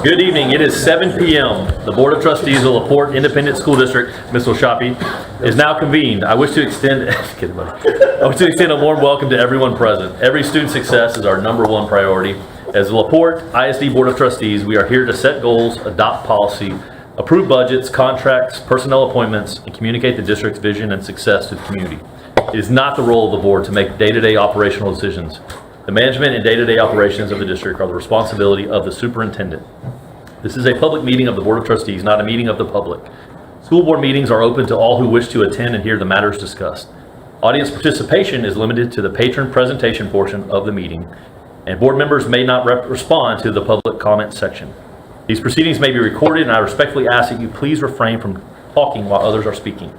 Good evening. It is 7 p.m. The Board of Trustees of La Porte Independent School District, Ms. Oshapi, is now convened. I wish to extend a warm welcome to everyone present. Every student's success is our number one priority. As the La Porte ISD Board of Trustees, we are here to set goals, adopt policy, approve budgets, contracts, personnel appointments, and communicate the district's vision and success to the community. It is not the role of the board to make day-to-day operational decisions. The management and day-to-day operations of the district are the responsibility of the superintendent. This is a public meeting of the Board of Trustees, not a meeting of the public. School board meetings are open to all who wish to attend and hear the matters discussed. Audience participation is limited to the patron presentation portion of the meeting, and board members may not respond to the public comment section. These proceedings may be recorded, and I respectfully ask that you please refrain from talking while others are speaking.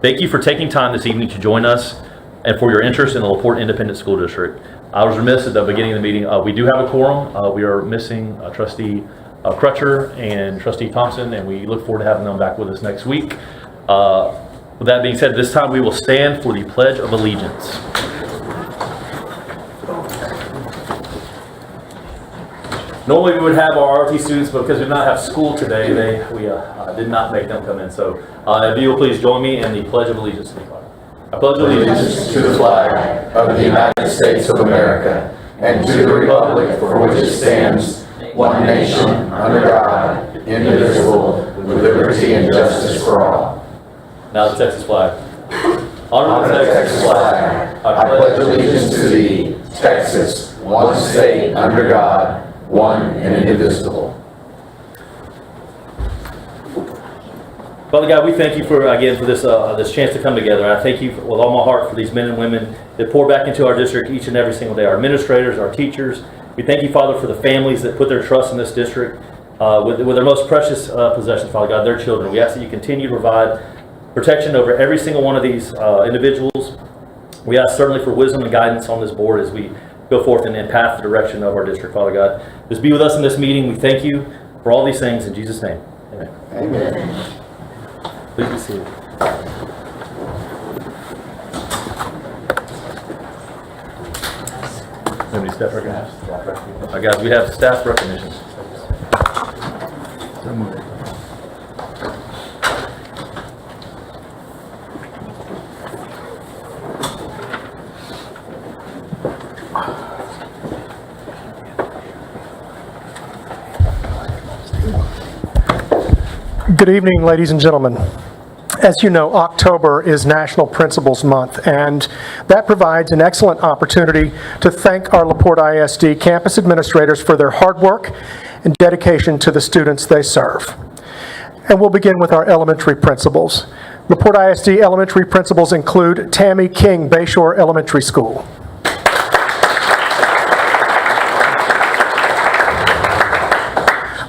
Thank you for taking time this evening to join us and for your interest in the La Porte Independent School District. I was remiss at the beginning of the meeting. We do have a quorum. We are missing Trustee Crutcher and Trustee Thompson, and we look forward to having them back with us next week. With that being said, this time we will stand for the Pledge of Allegiance. Normally we would have our RT students, but because we did not have school today, we did not make them come in. So if you will please join me in the Pledge of Allegiance to the flag. I pledge allegiance to the flag of the United States of America and to the republic for which it stands, one nation, under God, indivisible, with liberty and justice for all. Now the Texas flag. Honor the Texas flag. I pledge allegiance to thee, Texas, one state under God, one and indivisible. Father God, we thank you for this chance to come together. I thank you with all my heart for these men and women that pour back into our district each and every single day. Our administrators, our teachers. We thank you, Father, for the families that put their trust in this district with their most precious possessions, Father God, their children. We ask that you continue to provide protection over every single one of these individuals. We ask certainly for wisdom and guidance on this board as we go forth and path the direction of our district, Father God. Just be with us in this meeting. We thank you for all these things in Jesus' name. Amen. Amen. Please be seated. Any staff recognitions? Guys, we have staff recognitions. Good evening, ladies and gentlemen. As you know, October is National Principals Month, and that provides an excellent opportunity to thank our La Porte ISD campus administrators for their hard work and dedication to the students they serve. And we'll begin with our elementary principals. La Porte ISD elementary principals include Tammy King, Bayshore Elementary School.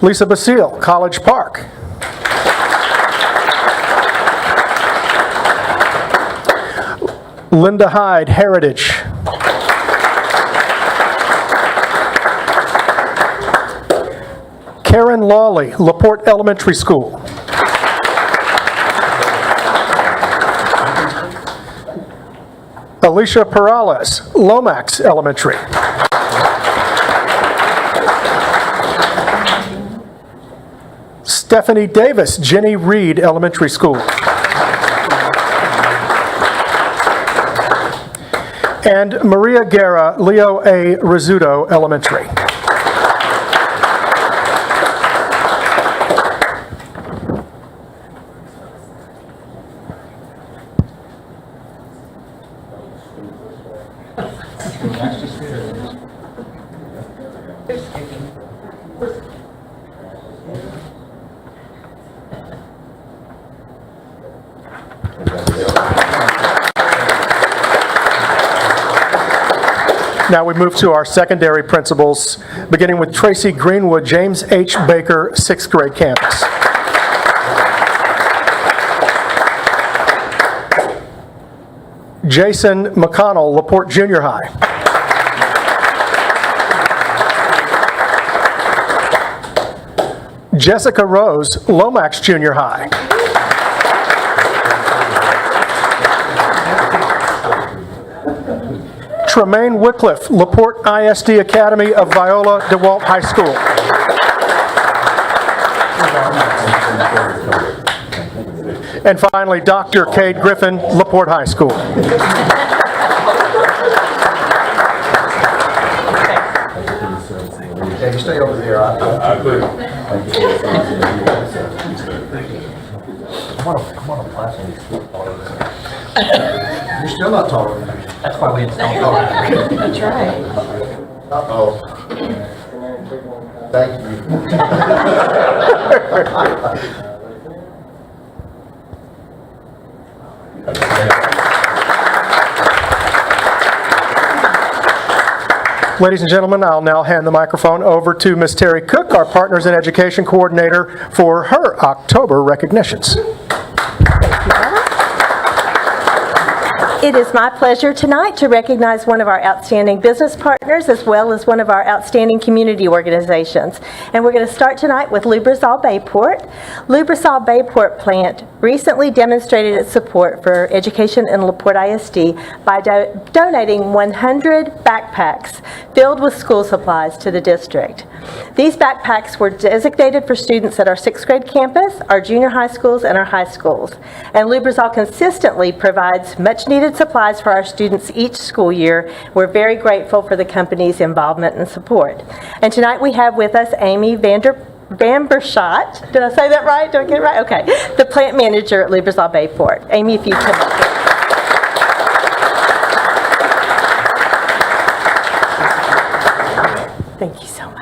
Lisa Basile, College Park. Linda Hyde, Heritage. Karen Lawley, La Porte Elementary School. Alicia Perales, Lomax Elementary. Stephanie Davis, Jenny Reed Elementary School. And Maria Guerra, Leo A. Rizzuto Elementary. Now we move to our secondary principals, beginning with Tracy Greenwood, James H. Baker, 6th grade campus. Jason McConnell, La Porte Junior High. Jessica Rose, Lomax Junior High. Tremaine Wycliffe, LaPorte ISD Academy of Viola DeWalt High School. And finally, Dr. Cade Griffin, LaPorte High School. Yeah, you stay over there. I will. You're still not taller than me. That's why we installed it. That's right. Uh-oh. Thank Ladies and gentlemen, I'll now hand the microphone over to Ms. Terry Cook, our Partners in Education Coordinator, for her October recognitions. It is my pleasure tonight to recognize one of our outstanding business partners as well as one of our outstanding community organizations. And we're going to start tonight with Lubrizol Bayport. Lubrizol Bayport plant recently demonstrated its support for education in LaPorte ISD by donating 100 backpacks filled with school supplies to the district. These backpacks were designated for students at our 6th grade campus, our junior high schools, and our high schools. And Lubrizol consistently provides much needed supplies for our students each school year. We're very grateful for the company's involvement and support. And tonight we have with us Amy Vanbershot. Did I say that right? Did I get it right? Okay. The plant manager at Lubrizol Bayport. Amy, if you come up here. Thank you so much.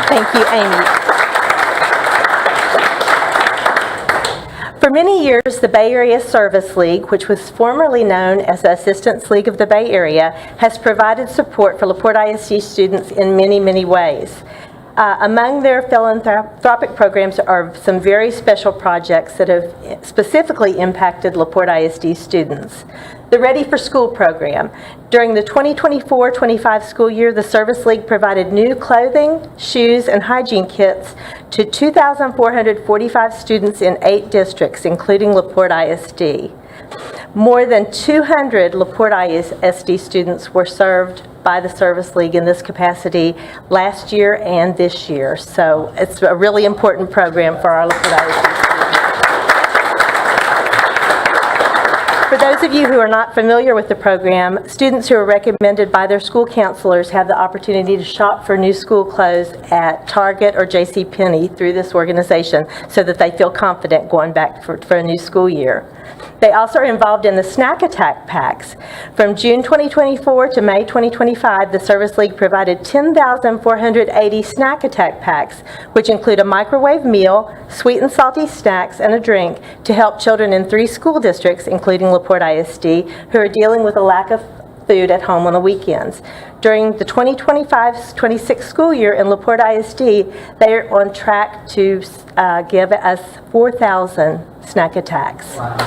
Thank you, Amy. For many years, the Bay Area Service League, which was formerly known as the Assistance League of the Bay Area, has provided support for LaPorte ISD students in many, many ways. Among their philanthropic programs are some very special projects that have specifically impacted LaPorte ISD students. The Ready for School program. During the 2024-25 school year, the Service League provided new clothing, shoes, and hygiene kits to 2,445 students in 8 districts, including LaPorte ISD. More than 200 LaPorte ISD students were served by the Service League in this capacity last year and this year. So it's a really important program for our LaPorte ISD students. For those of you who are not familiar with the program, students who are recommended by their school counselors have the opportunity to shop for new school clothes at Target or JCPenney through this organization so that they feel confident going back for a new school year. They also are involved in the Snack Attack packs. From June 2024 to May 2025, the Service League provided 10,480 Snack Attack packs, which include a microwave meal, sweet and salty snacks, and a drink to help children in 3 school districts, including LaPorte ISD, who are dealing with a lack of food at home on the weekends. During the 2025-26 school year in LaPorte ISD, they are on track to give us 4,000 snack attacks. Wow.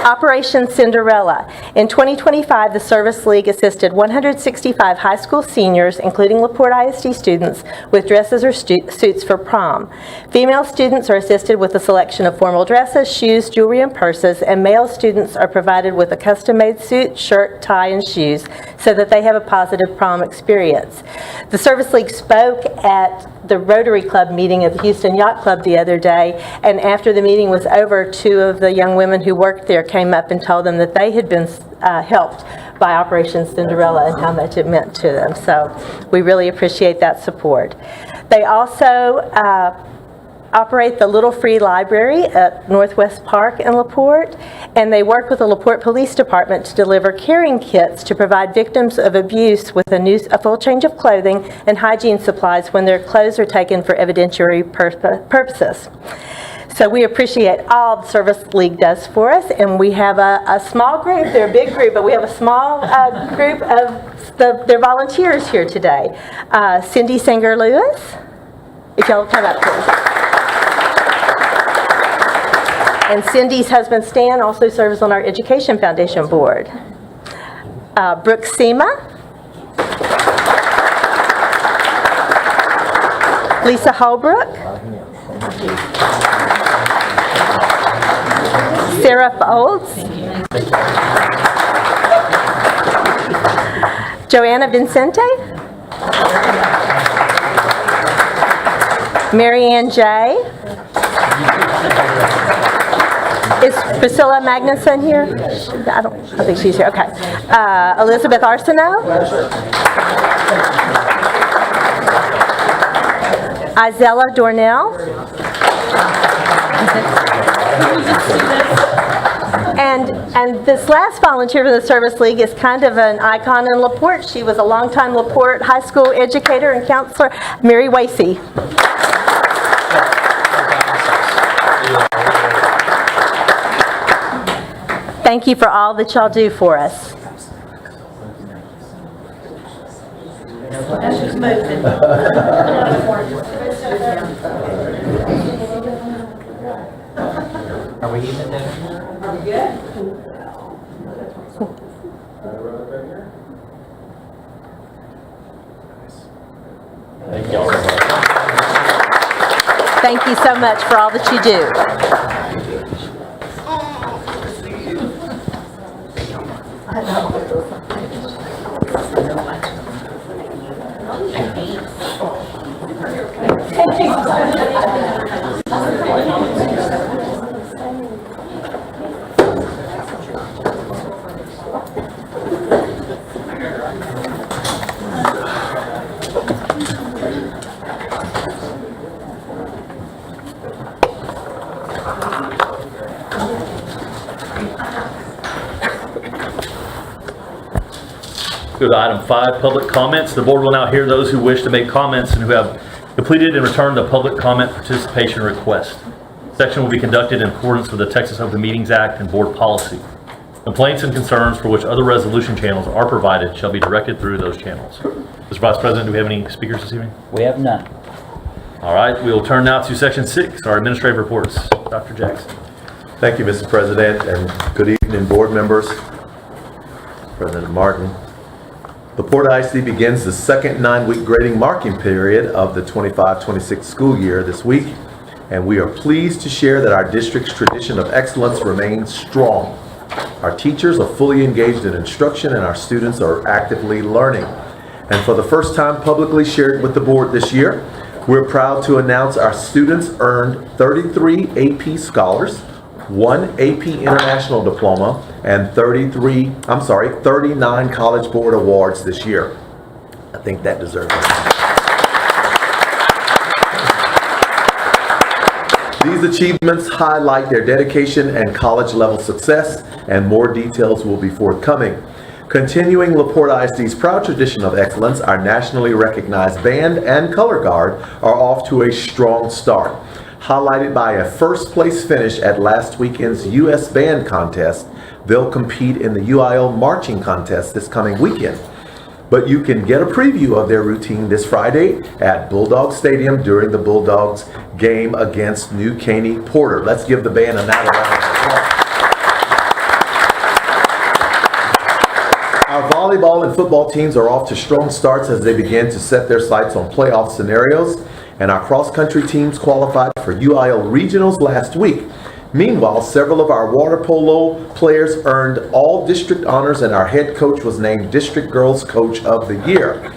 Operation Cinderella. In 2025, the Service League assisted 165 high school seniors, including LaPorte ISD students, with dresses or suits for prom. Female students are assisted with a selection of formal dresses, shoes, jewelry, and purses, and male students are provided with a custom-made suit, shirt, tie, and shoes so that they have a positive prom experience. The Service League spoke at the Rotary Club meeting of the Houston Yacht Club the other day, and after the meeting was over, 2 of the young women who worked there came up and told them that they had been helped by Operation Cinderella and how much it meant to them. So we really appreciate that support. They also operate the Little Free Library at Northwest Park in LaPorte, and they work with the LaPorte Police Department to deliver caring kits to provide victims of abuse with a full change of clothing and hygiene supplies when their clothes are taken for evidentiary purposes. So we appreciate all the Service League does for us, and we have a small group. They're a big group, but we have a small group of their volunteers here today. Cindy Sanger-Lewis, if y'all come up, please. And Cindy's husband Stan also serves on our Education Foundation Board. Brooke Seema. Lisa Holbrook. Sarah Folds. Joanna Vincente. Marianne J. Is Priscilla Magnuson here? I think she's here. Okay. Elizabeth Arsenault. Isella Dornell. And this last volunteer for the Service League is kind of an icon in LaPorte. She was a longtime LaPorte high school educator and counselor, Mary Wasey. Thank you for all that y'all do for us. Are we even there? Thank you so much for all that you do. Go to item 5, public comments. The board will now hear those who wish to make comments and who have completed and returned the public comment participation request. Section will be conducted in accordance with the Texas Open Meetings Act and board policy. Complaints and concerns for which other resolution channels are provided shall be directed through those channels. Mr. Vice President, do we have any speakers this evening? We have none. All right, we will turn now to section 6, our administrative reports. Dr. Jackson. Thank you, Mr. President, and good evening, board members. President Martin. The Porte ISD begins the second 9-week grading marking period of the 25-26 school year this week, and we are pleased to share that our district's tradition of excellence remains strong. Our teachers are fully engaged in instruction, and our students are actively learning. And for the first time publicly shared with the board this year, we're proud to announce our students earned 33 AP Scholars, 1 AP International Diploma, and 39 College Board Awards this year. I think that deserves it. These achievements highlight their dedication and college level success, and more details will be forthcoming. Continuing LaPorte ISD's proud tradition of excellence, our nationally recognized band and color guard are off to a strong start. Highlighted by a first place finish at last weekend's U.S. Band Contest, they'll compete in the UIL Marching Contest this coming weekend. But you can get a preview of their routine this Friday at Bulldog Stadium during the Bulldogs game against New Caney Porter. Let's give the band another round of applause. Our volleyball and football teams are off to strong starts as they begin to set their sights on playoff scenarios, and our cross-country teams qualified for UIL regionals last week. Meanwhile, several of our water polo players earned all district honors, and our head coach was named District Girls Coach of the Year.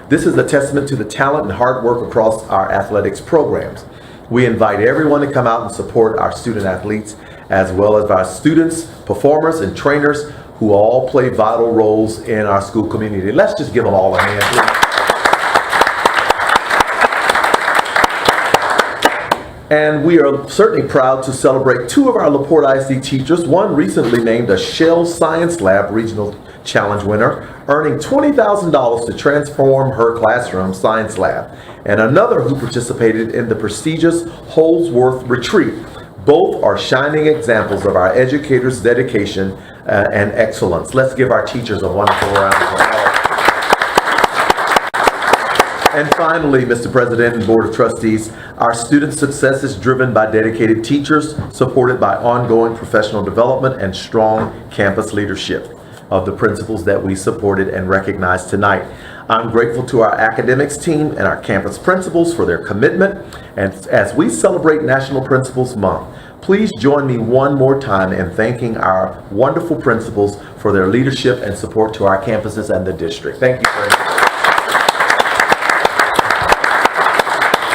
This is a testament to the talent and hard work across our athletics programs. We invite everyone to come out and support our student athletes, as well as our students, performers, and trainers who all play vital roles in our school community. Let's just give them all a hand, please. And we are certainly proud to celebrate 2 of our LaPorte ISD teachers, one recently named a Shell Science Lab Regional Challenge winner, earning $20,000 to transform her classroom science lab, and another who participated in the prestigious Holsworth Retreat. Both are shining examples of our educators' dedication and excellence. Let's give our teachers a wonderful round of applause. And finally, Mr. President and Board of Trustees, our student success is driven by dedicated teachers, supported by ongoing professional development and strong campus leadership of the principals that we supported and recognized tonight. I'm grateful to our academics team and our campus principals for their commitment. And as we celebrate National Principals Month, please join me one more time in thanking our wonderful principals for their leadership and support to our campuses and the district. Thank you very much.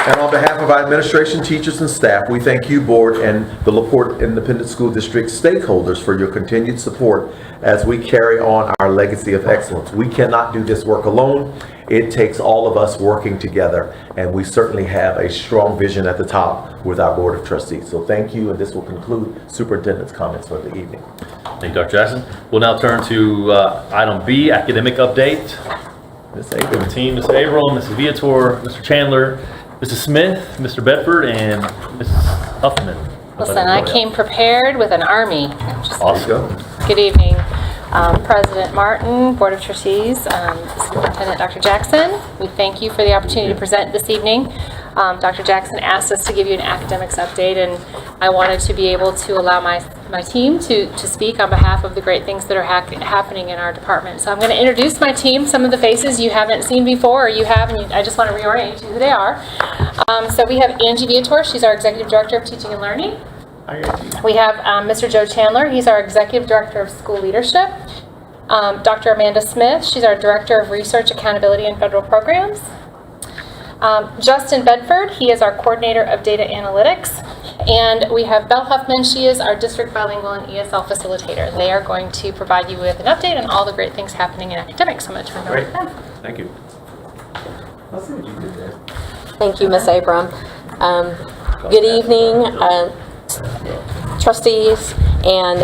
And on behalf of our administration, teachers, and staff, we thank you, Board, and the LaPorte Independent School District stakeholders for your continued support as we carry on our legacy of excellence. We cannot do this work alone. It takes all of us working together, and we certainly have a strong vision at the top with our Board of Trustees. So thank you, and this will conclude Superintendent's comments for the evening. Thank you, Dr. Jackson. We'll now turn to item B, academic update. Ms. Abram. Team, Mr. Abram, Mrs. Viator, Mr. Chandler, Mrs. Smith, Mr. Bedford, and Mrs. Huffman. Listen, I came prepared with an army. Awesome. Good evening, President Martin, Board of Trustees, Superintendent Dr. Jackson. We thank you for the opportunity to present this evening. Dr. Jackson asked us to give you an academics update, and I wanted to be able to allow my team to speak on behalf of the great things that are happening in our department. So I'm going to introduce my team, some of the faces you haven't seen before, or you have, and I just want to reorient you to who they are. So we have Angie Viator, she's our Executive Director of Teaching and Learning. We have Mr. Joe Chandler, he's our Executive Director of School Leadership. Dr. Amanda Smith, she's our Director of Research, Accountability, and Federal Programs. Justin Bedford, he is our Coordinator of Data Analytics. And we have Belle Huffman, she is our District Bilingual and ESL Facilitator. They are going to provide you with an update on all the great things happening in academics. So I'm going to turn it over to them. Thank you. I'll see what you did there. Thank you, Ms. Abram. Good evening, trustees, and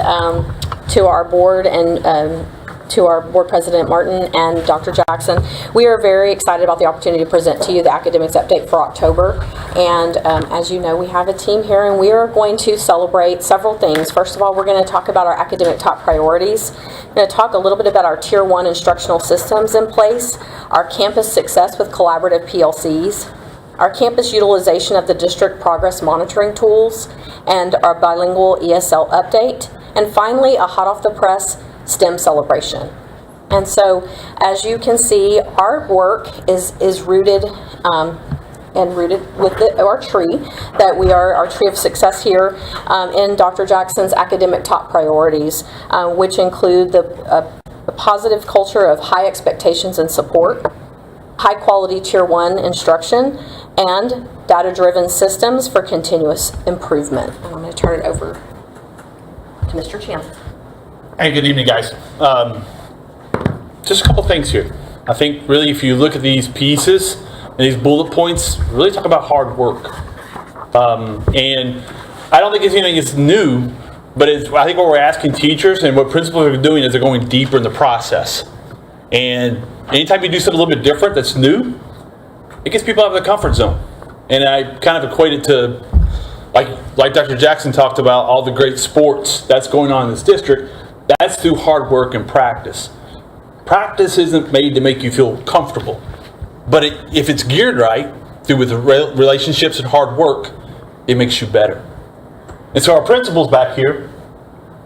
to our board and to our board president Martin and Dr. Jackson. We are very excited about the opportunity to present to you the academics update for October. And as you know, we have a team here, and we are going to celebrate several things. First of all, we're going to talk about our academic top priorities. We're going to talk a little bit about our Tier 1 instructional systems in place, our campus success with collaborative PLCs, our campus utilization of the district progress monitoring tools, and our bilingual ESL update, and finally, a hot off the press STEM celebration. And so, as you can see, our work is rooted and rooted with our tree, that we are our tree of success here in Dr. Jackson's academic top priorities, which include the positive culture of high expectations and support, high quality Tier 1 instruction, and data-driven systems for continuous improvement. And I'm going to turn it over to Mr. Chandler. Hey, good evening, guys. Just a couple things here. I think really if you look at these pieces and these bullet points, really talk about hard work. And I don't think it's anything that's new, but I think what we're asking teachers and what principals are doing is they're going deeper in the process. And anytime you do something a little bit different that's new, it gets people out of the comfort zone. And I kind of equate it to, like Dr. Jackson talked about, all the great sports that's going on in this district. That's through hard work and practice. Practice isn't made to make you feel comfortable, but if it's geared right, through with relationships and hard work, it makes you better. And so our principals back here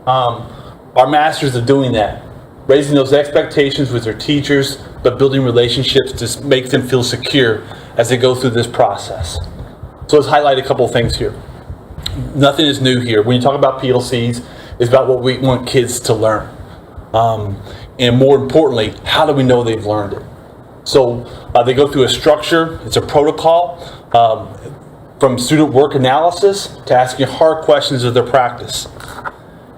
are masters of doing that, raising those expectations with their teachers, but building relationships to make them feel secure as they go through this process. So let's highlight a couple of things here. Nothing is new here. When you talk about PLCs, it's about what we want kids to learn. And more importantly, how do we know they've learned it? So they go through a structure, it's a protocol, from student work analysis to asking hard questions of their practice.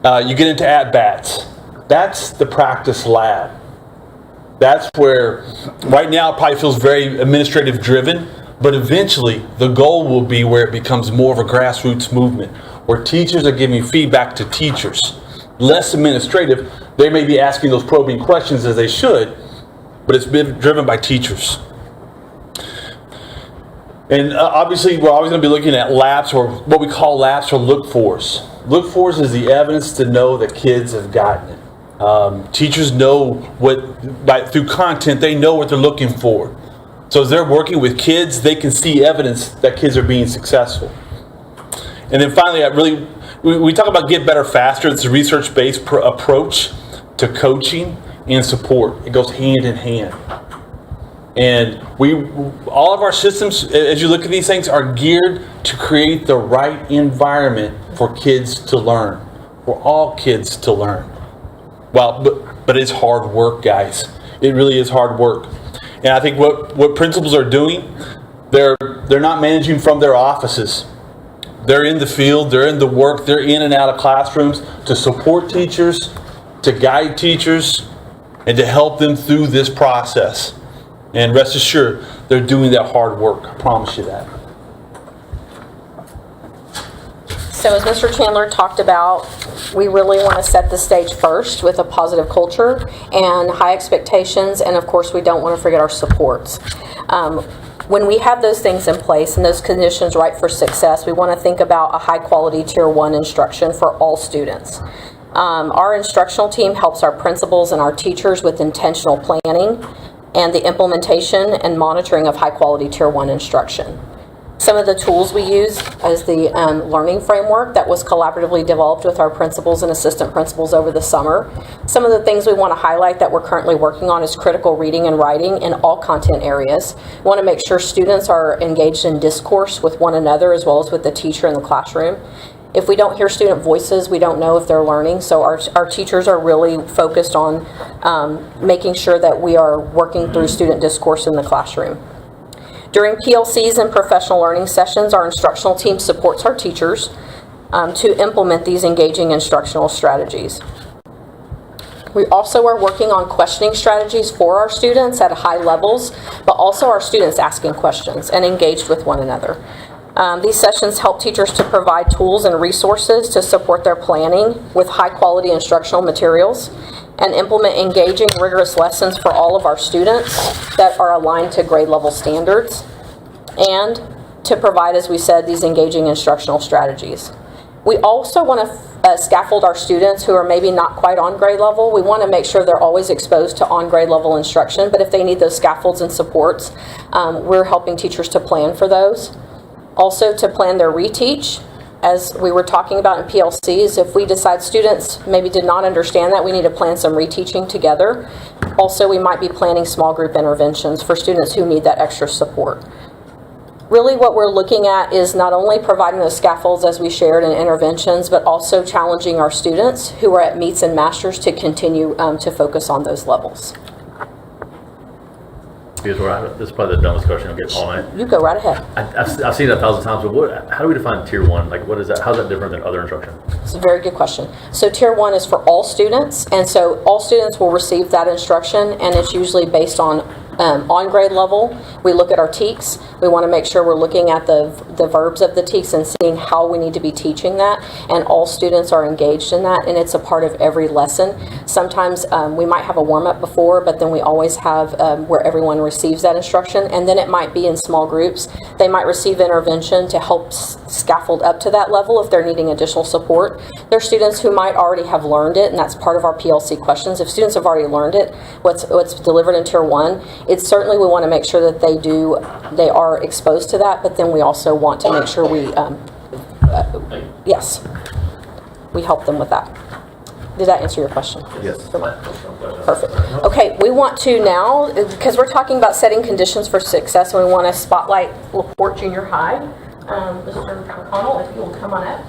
You get into at-bats. That's the practice lab. That's where, right now it probably feels very administrative driven, but eventually the goal will be where it becomes more of a grassroots movement, where teachers are giving feedback to teachers. Less administrative, they may be asking those probing questions as they should, but it's been driven by teachers. And obviously we're always going to be looking at LAPs, or what we call LAPs, or look-fors. Look-fors is the evidence to know that kids have gotten it. Teachers know through content, they know what they're looking for. So as they're working with kids, they can see evidence that kids are being successful. And then finally, we talk about get better faster. It's a research-based approach to coaching and support. It goes hand in hand. And all of our systems, as you look at these things, are geared to create the right environment for kids to learn, for all kids to learn. Well, but it's hard work, guys. It really is hard work. And I think what principals are doing, they're not managing from their offices. They're in the field, they're in the work, they're in and out of classrooms to support teachers, to guide teachers, and to help them through this process. And rest assured, they're doing that hard work. I promise you that. So as Mr. Chandler talked about, we really want to set the stage first with a positive culture and high expectations, and of course we don't want to forget our supports. When we have those things in place and those conditions right for success, we want to think about a high quality Tier 1 instruction for all students. Our instructional team helps our principals and our teachers with intentional planning and the implementation and monitoring of high quality Tier 1 instruction. Some of the tools we use is the learning framework that was collaboratively developed with our principals and assistant principals over the summer. Some of the things we want to highlight that we're currently working on is critical reading and writing in all content areas. We want to make sure students are engaged in discourse with one another as well as with the teacher in the classroom. If we don't hear student voices, we don't know if they're learning. So our teachers are really focused on making sure that we are working through student discourse in the classroom. During PLCs and professional learning sessions, our instructional team supports our teachers to implement these engaging instructional strategies. We also are working on questioning strategies for our students at high levels, but also our students asking questions and engaged with one another. These sessions help teachers to provide tools and resources to support their planning with high quality instructional materials and implement engaging, rigorous lessons for all of our students that are aligned to grade level standards, and to provide, as we said, these engaging instructional strategies. We also want to scaffold our students who are maybe not quite on grade level. We want to make sure they're always exposed to on grade level instruction, but if they need those scaffolds and supports, we're helping teachers to plan for those. Also to plan their reteach. As we were talking about in PLCs, if we decide students maybe did not understand that, we need to plan some reteaching together. Also, we might be planning small group interventions for students who need that extra support. Really what we're looking at is not only providing those scaffolds as we shared in interventions, but also challenging our students who are at meets and masters to continue to focus on those levels. Because this is probably the dumbest question I'll get all night. You go right ahead. I've seen it 1,000 times, but how do we define Tier 1? Like, what is that? How's that different than other instruction? It's a very good question. So Tier 1 is for all students, and so all students will receive that instruction, and it's usually based on grade level. We look at our TEKS. We want to make sure we're looking at the verbs of the TEKS and seeing how we need to be teaching that, and all students are engaged in that, and it's a part of every lesson. Sometimes we might have a warm-up before, but then we always have where everyone receives that instruction, and then it might be in small groups. They might receive intervention to help scaffold up to that level if they're needing additional support. There are students who might already have learned it, and that's part of our PLC questions. If students have already learned it, what's delivered in Tier 1, it's certainly we want to make sure that they are exposed to that, but then we also want to make sure we, yes, we help them with that. Did that answer your question? Yes. Perfect. Okay, we want to now, because we're talking about setting conditions for success, and we want to spotlight LaPorte Junior High. Mr. McConnell, if you will come on up.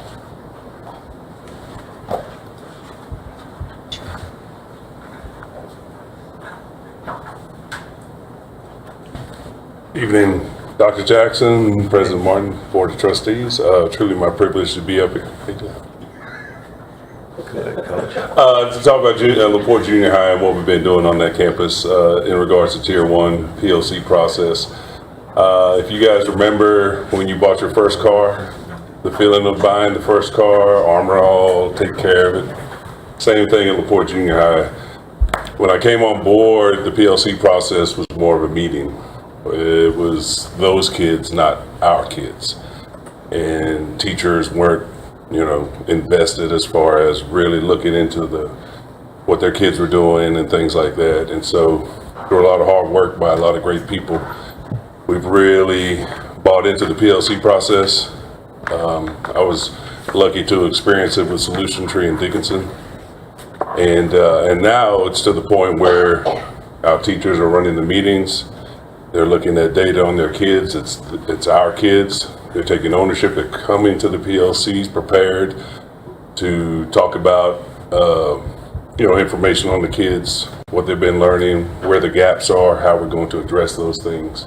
Evening, Dr. Jackson, President Martin, Board of Trustees. Truly my privilege to be up here. To talk about LaPorte Junior High and what we've been doing on that campus in regards to Tier 1 PLC process. If you guys remember when you bought your first car, the feeling of buying the first car, armor all, take care of it. Same thing at LaPorte Junior High. When I came on board, the PLC process was more of a meeting. It was those kids, not our kids. And teachers weren't, invested as far as really looking into what their kids were doing and things like that. And so there were a lot of hard work by a lot of great people We've really bought into the PLC process. I was lucky to experience it with Solution Tree and Dickinson. And now it's to the point where our teachers are running the meetings. They're looking at data on their kids. It's our kids. They're taking ownership. They're coming to the PLCs prepared to talk about, information on the kids, what they've been learning, where the gaps are, how we're going to address those things.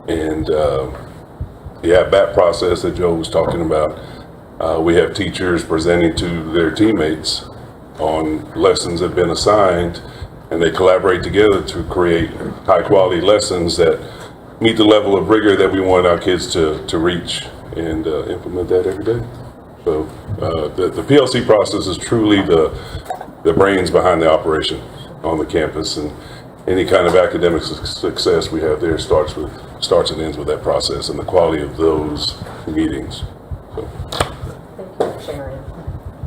And that process that Joe was talking about, we have teachers presenting to their teammates on lessons that have been assigned, and they collaborate together to create high-quality lessons that meet the level of rigor that we want our kids to reach, and implement that every day. So the PLC process is truly the brains behind the operation on the campus, and any kind of academic success we have there starts and ends with that process and the quality of those meetings. So. Thank you for sharing.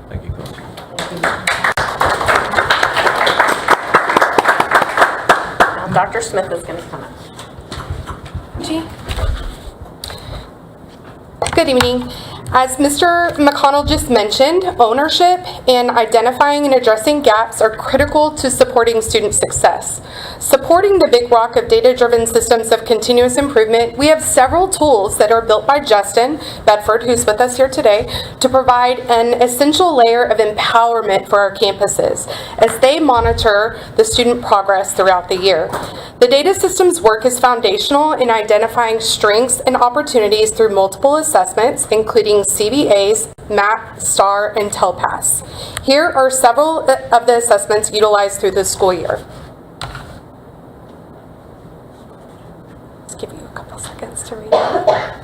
Thank you, Coach. Dr. Smith is going to come up. Good evening. As Mr. McConnell just mentioned, ownership and identifying and addressing gaps are critical to supporting student success. Supporting the big rock of data-driven systems of continuous improvement, we have several tools that are built by Justin Bedford, who's with us here today, to provide an essential layer of empowerment for our campuses as they monitor the student progress throughout the year. The data systems work is foundational in identifying strengths and opportunities through multiple assessments, including CBAs, MAP, STAR, and TELPAS. Here are several of the assessments utilized through the school year. Let's give you a couple seconds to read it.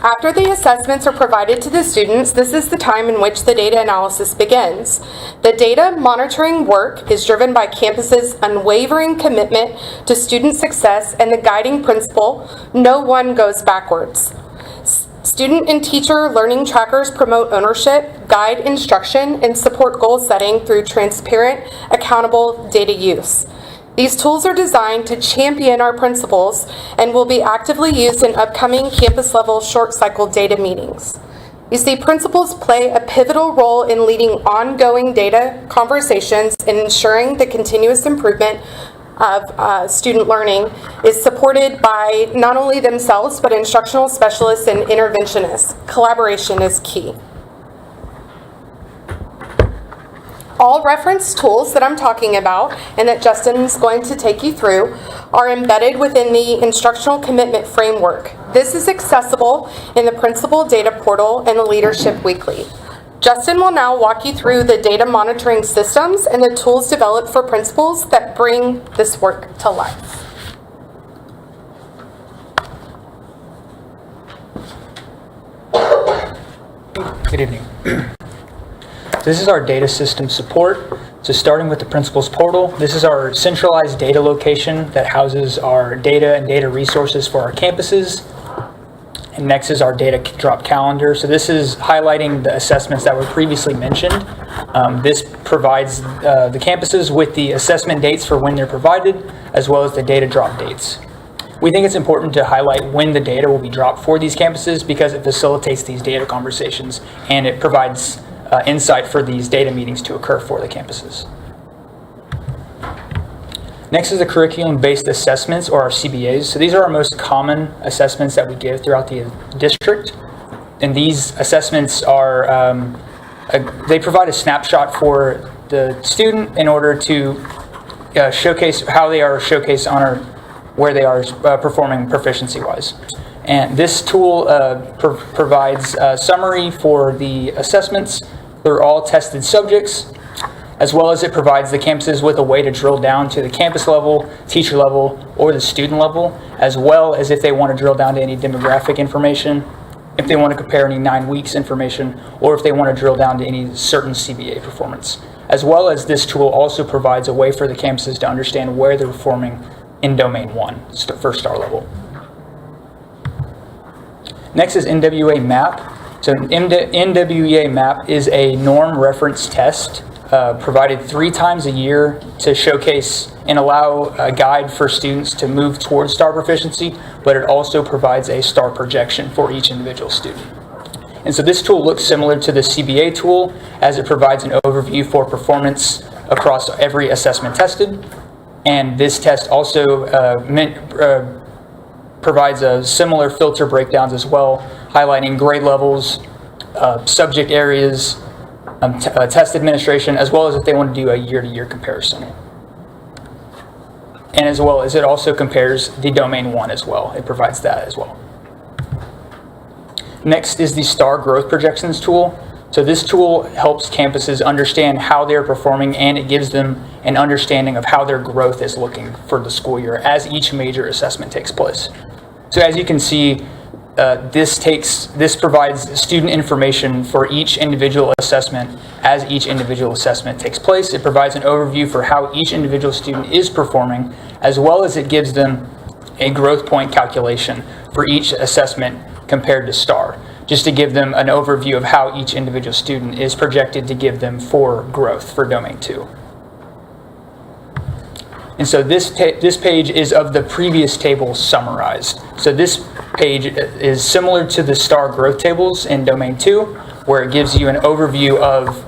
After the assessments are provided to the students, this is the time in which the data analysis begins. The data monitoring work is driven by campus's unwavering commitment to student success and the guiding principle, no one goes backwards. Student and teacher learning trackers promote ownership, guide instruction, and support goal setting through transparent, accountable data use. These tools are designed to champion our principles and will be actively used in upcoming campus-level short-cycle data meetings. You see, principals play a pivotal role in leading ongoing data conversations and ensuring the continuous improvement of student learning is supported by not only themselves, but instructional specialists and interventionists. Collaboration is key. All reference tools that I'm talking about and that Justin's going to take you through are embedded within the Instructional Commitment Framework. This is accessible in the Principal Data Portal and the Leadership Weekly. Justin will now walk you through the data monitoring systems and the tools developed for principals that bring this work to life. Good evening. This is our data system support. So starting with the principal's portal, this is our centralized data location that houses our data and data resources for our campuses. And next is our data drop calendar. So this is highlighting the assessments that were previously mentioned. This provides the campuses with the assessment dates for when they're provided, as well as the data drop dates. We think it's important to highlight when the data will be dropped for these campuses because it facilitates these data conversations and it provides insight for these data meetings to occur for the campuses. Next is the curriculum-based assessments, or our CBAs. So these are our most common assessments that we give throughout the district. And these assessments are, they provide a snapshot for the student in order to showcase how they are showcased on where they are performing proficiency-wise. And this tool provides a summary for the assessments. They're all tested subjects, as well as it provides the campuses with a way to drill down to the campus level, teacher level, or the student level, as well as if they want to drill down to any demographic information, if they want to compare any 9 weeks information, or if they want to drill down to any certain CBA performance. As well as this tool also provides a way for the campuses to understand where they're performing in Domain 1 for STAR level. Next is NWA MAP. So NWA MAP is a norm reference test provided 3 times a year to showcase and allow a guide for students to move towards STAR proficiency, but it also provides a STAR projection for each individual student. And so this tool looks similar to the CBA tool, as it provides an overview for performance across every assessment tested. And this test also provides a similar filter breakdowns as well, highlighting grade levels, subject areas, test administration, as well as if they want to do a year-to-year comparison. And as well as it also compares the Domain 1 as well. It provides that as well. Next is the STAR Growth Projections tool. So this tool helps campuses understand how they're performing, and it gives them an understanding of how their growth is looking for the school year as each major assessment takes place. So as you can see, this provides student information for each individual assessment as each individual assessment takes place. It provides an overview for how each individual student is performing, as well as it gives them a growth point calculation for each assessment compared to STAR, just to give them an overview of how each individual student is projected to give them for growth for Domain 2. And so this page is of the previous table summarized. So this page is similar to the STAR growth tables in Domain 2, where it gives you an overview of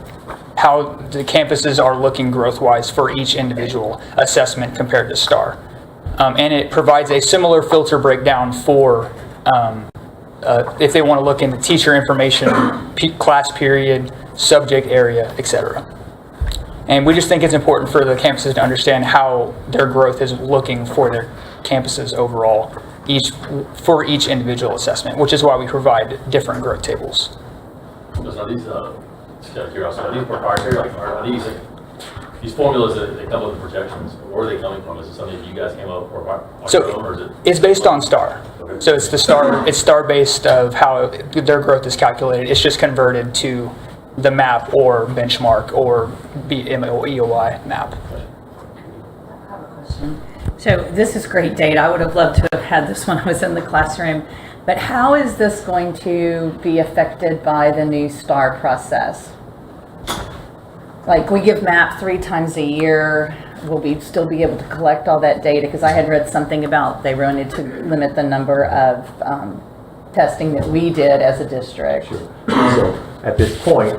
how the campuses are looking growth-wise for each individual assessment compared to STAR. And it provides a similar filter breakdown for if they want to look into teacher information, class period, subject area, etc. And we just think it's important for the campuses to understand how their growth is looking for their campuses overall, for each individual assessment, which is why we provide different growth tables. So are these, just out of curiosity, are these proprietary? Like, are these formulas that come with the projections, where are they coming from? Is it something that you guys came up with, or is it? It's based on STAR. Okay. So it's STAR based of how their growth is calculated. It's just converted to the map or benchmark or EOI map. So this is great data. I would have loved to have had this when I was in the classroom. But how is this going to be affected by the new STAR process? Like, we give MAP 3 times a year. Will we still be able to collect all that data? Because I had read something about they wanted to limit the number of testing that we did as a district. Sure. So at this point,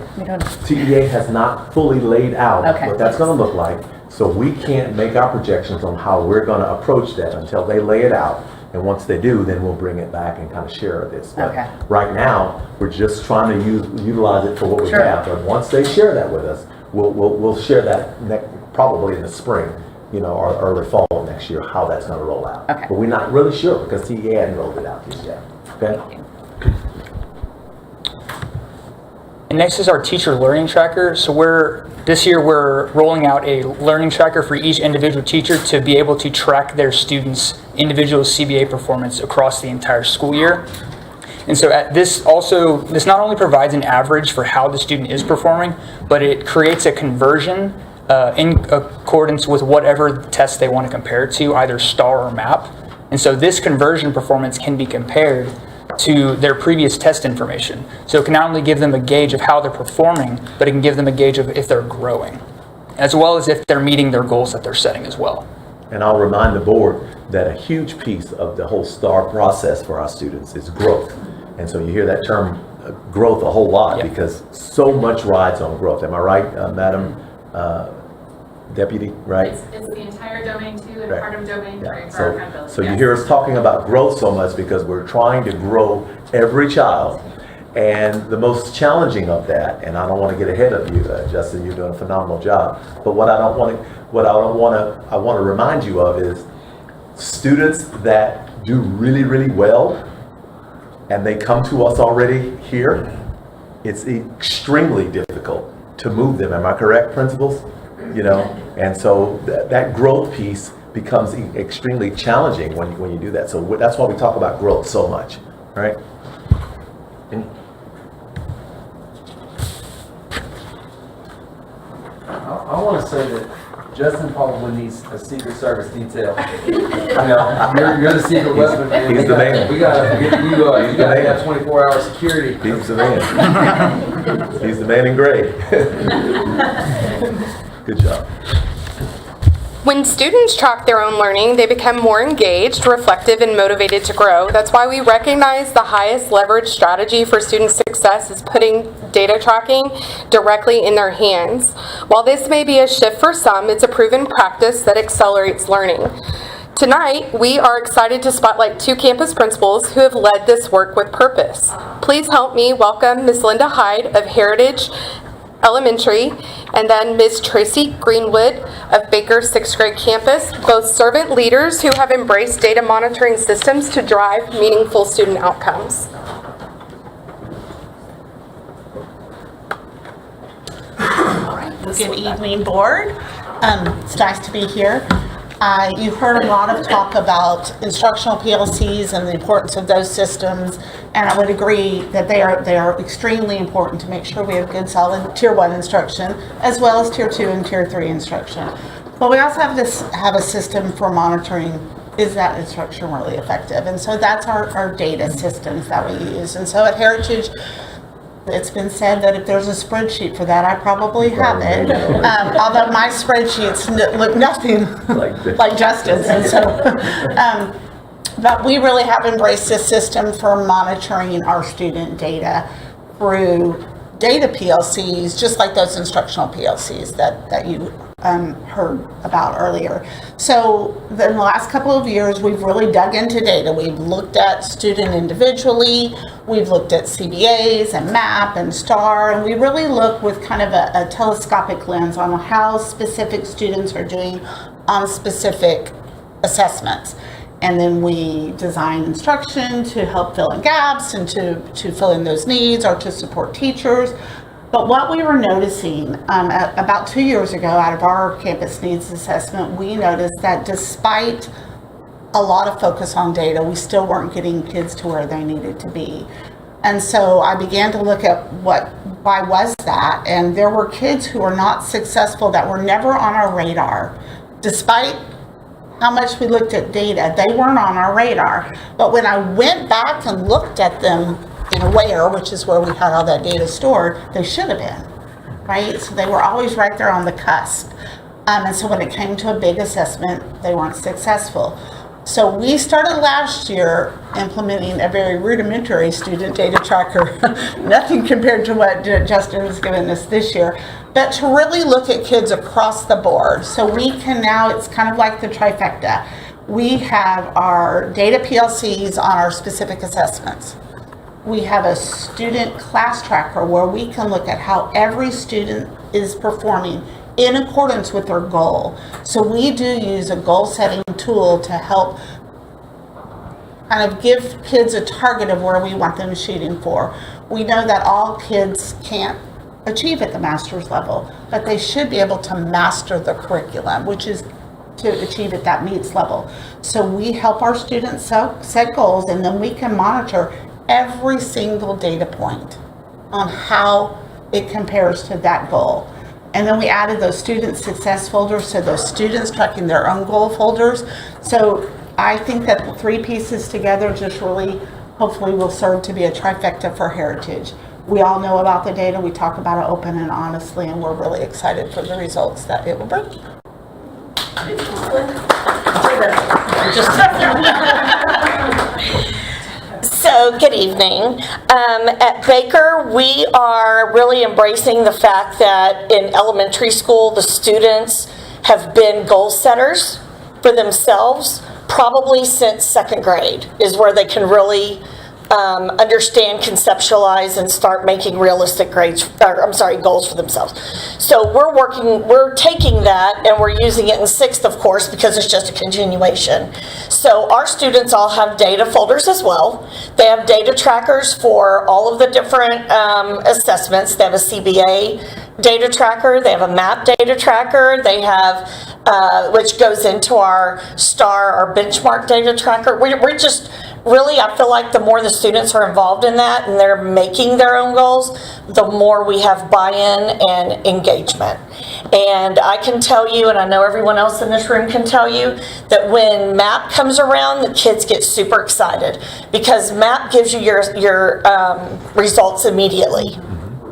TEA has not fully laid out what that's going to look like. So we can't make our projections on how we're going to approach that until they lay it out. And once they do, then we'll bring it back and kind of share this. But right now, we're just trying to utilize it for what we have. But once they share that with us, we'll share that probably in the spring, or early fall next year, how that's going to roll out. But we're not really sure because TEA hasn't rolled it out just yet. Okay. And next is our teacher learning tracker. So this year we're rolling out a learning tracker for each individual teacher to be able to track their students' individual CBA performance across the entire school year. And so this not only provides an average for how the student is performing, but it creates a conversion in accordance with whatever test they want to compare it to, either STAR or MAP. And so this conversion performance can be compared to their previous test information. So it can not only give them a gauge of how they're performing, but it can give them a gauge of if they're growing, as well as if they're meeting their goals that they're setting as well. And I'll remind the board that a huge piece of the whole STAR process for our students is growth. And so you hear that term growth a whole lot because so much rides on growth. Am I right, Madam Deputy, right? It's the entire Domain 2 and part of Domain 3 for our accountability. So you hear us talking about growth so much because we're trying to grow every child. And the most challenging of that, and I don't want to get ahead of you, Justin, you're doing a phenomenal job. But what I want to remind you of is students that do really, really well, and they come to us already here, it's extremely difficult to move them. Am I correct, principals? And so that growth piece becomes extremely challenging when you do that. So that's why we talk about growth so much, right? I want to say that Justin probably needs a Secret Service detail. You're the secret weapon, man. He's the man. We got to have 24-hour security. He's the man. He's the man in gray. Good job. When students track their own learning, they become more engaged, reflective, and motivated to grow. That's why we recognize the highest leverage strategy for student success is putting data tracking directly in their hands. While this may be a shift for some, it's a proven practice that accelerates learning. Tonight, we are excited to spotlight 2 campus principals who have led this work with purpose. Please help me welcome Ms. Linda Hyde of Heritage Elementary, and then Ms. Tracy Greenwood of Baker's 6th grade campus, both servant leaders who have embraced data monitoring systems to drive meaningful student outcomes. Good evening, board. It's nice to be here. You've heard a lot of talk about instructional PLCs and the importance of those systems, and I would agree that they are extremely important to make sure we have good solid Tier 1 instruction as well as Tier 2 and Tier 3 instruction. But we also have a system for monitoring, is that instruction really effective? And so that's our data systems that we use. And so at Heritage, it's been said that if there's a spreadsheet for that, I probably have it. Although my spreadsheets look nothing like Justin's. And so, but we really have embraced this system for monitoring our student data through data PLCs, just like those instructional PLCs that you heard about earlier. So in the last couple of years, we've really dug into data. We've looked at student individually, we've looked at CBAs and MAP and STAR, and we really look with kind of a telescopic lens on how specific students are doing on specific assessments. And then we design instruction to help fill in gaps and to fill in those needs or to support teachers. But what we were noticing about 2 years ago out of our campus needs assessment, we noticed that despite a lot of focus on data, we still weren't getting kids to where they needed to be. And so I began to look at why was that? And there were kids who were not successful that were never on our radar. Despite how much we looked at data, they weren't on our radar. But when I went back and looked at them in WHERE, which is where we had all that data stored, they should have been, right? So they were always right there on the cusp. And so when it came to a big assessment, they weren't successful. So we started last year implementing a very rudimentary student data tracker, nothing compared to what Justin has given us this year, but to really look at kids across the board. So we can now, it's kind of like the trifecta. We have our data PLCs on our specific assessments. We have a student class tracker where we can look at how every student is performing in accordance with their goal. So we do use a goal setting tool to help kind of give kids a target of where we want them shooting for. We know that all kids can't achieve at the master's level, but they should be able to master the curriculum, which is to achieve at that MEETS level. So we help our students set goals, and then we can monitor every single data point on how it compares to that goal. And then we added those student success folders, so those students tracking their own goal folders. So I think that the 3 pieces together just really, hopefully, will serve to be a trifecta for Heritage. We all know about the data, we talk about it open and honestly, and we're really excited for the results that it will bring. So, good evening. At Baker, we are really embracing the fact that in elementary school, the students have been goal setters for themselves, probably since 2nd grade is where they can really understand, conceptualize, and start making realistic goals for themselves. So we're taking that and we're using it in 6th, of course, because it's just a continuation. So our students all have data folders as well. They have data trackers for all of the different assessments. They have a CBA data tracker, they have a MAP data tracker, they have, which goes into our STAR, our benchmark data tracker. We're just really, I feel like the more the students are involved in that and they're making their own goals, the more we have buy-in and engagement. And I can tell you, and I know everyone else in this room can tell you, that when MAP comes around, the kids get super excited because MAP gives you your results immediately.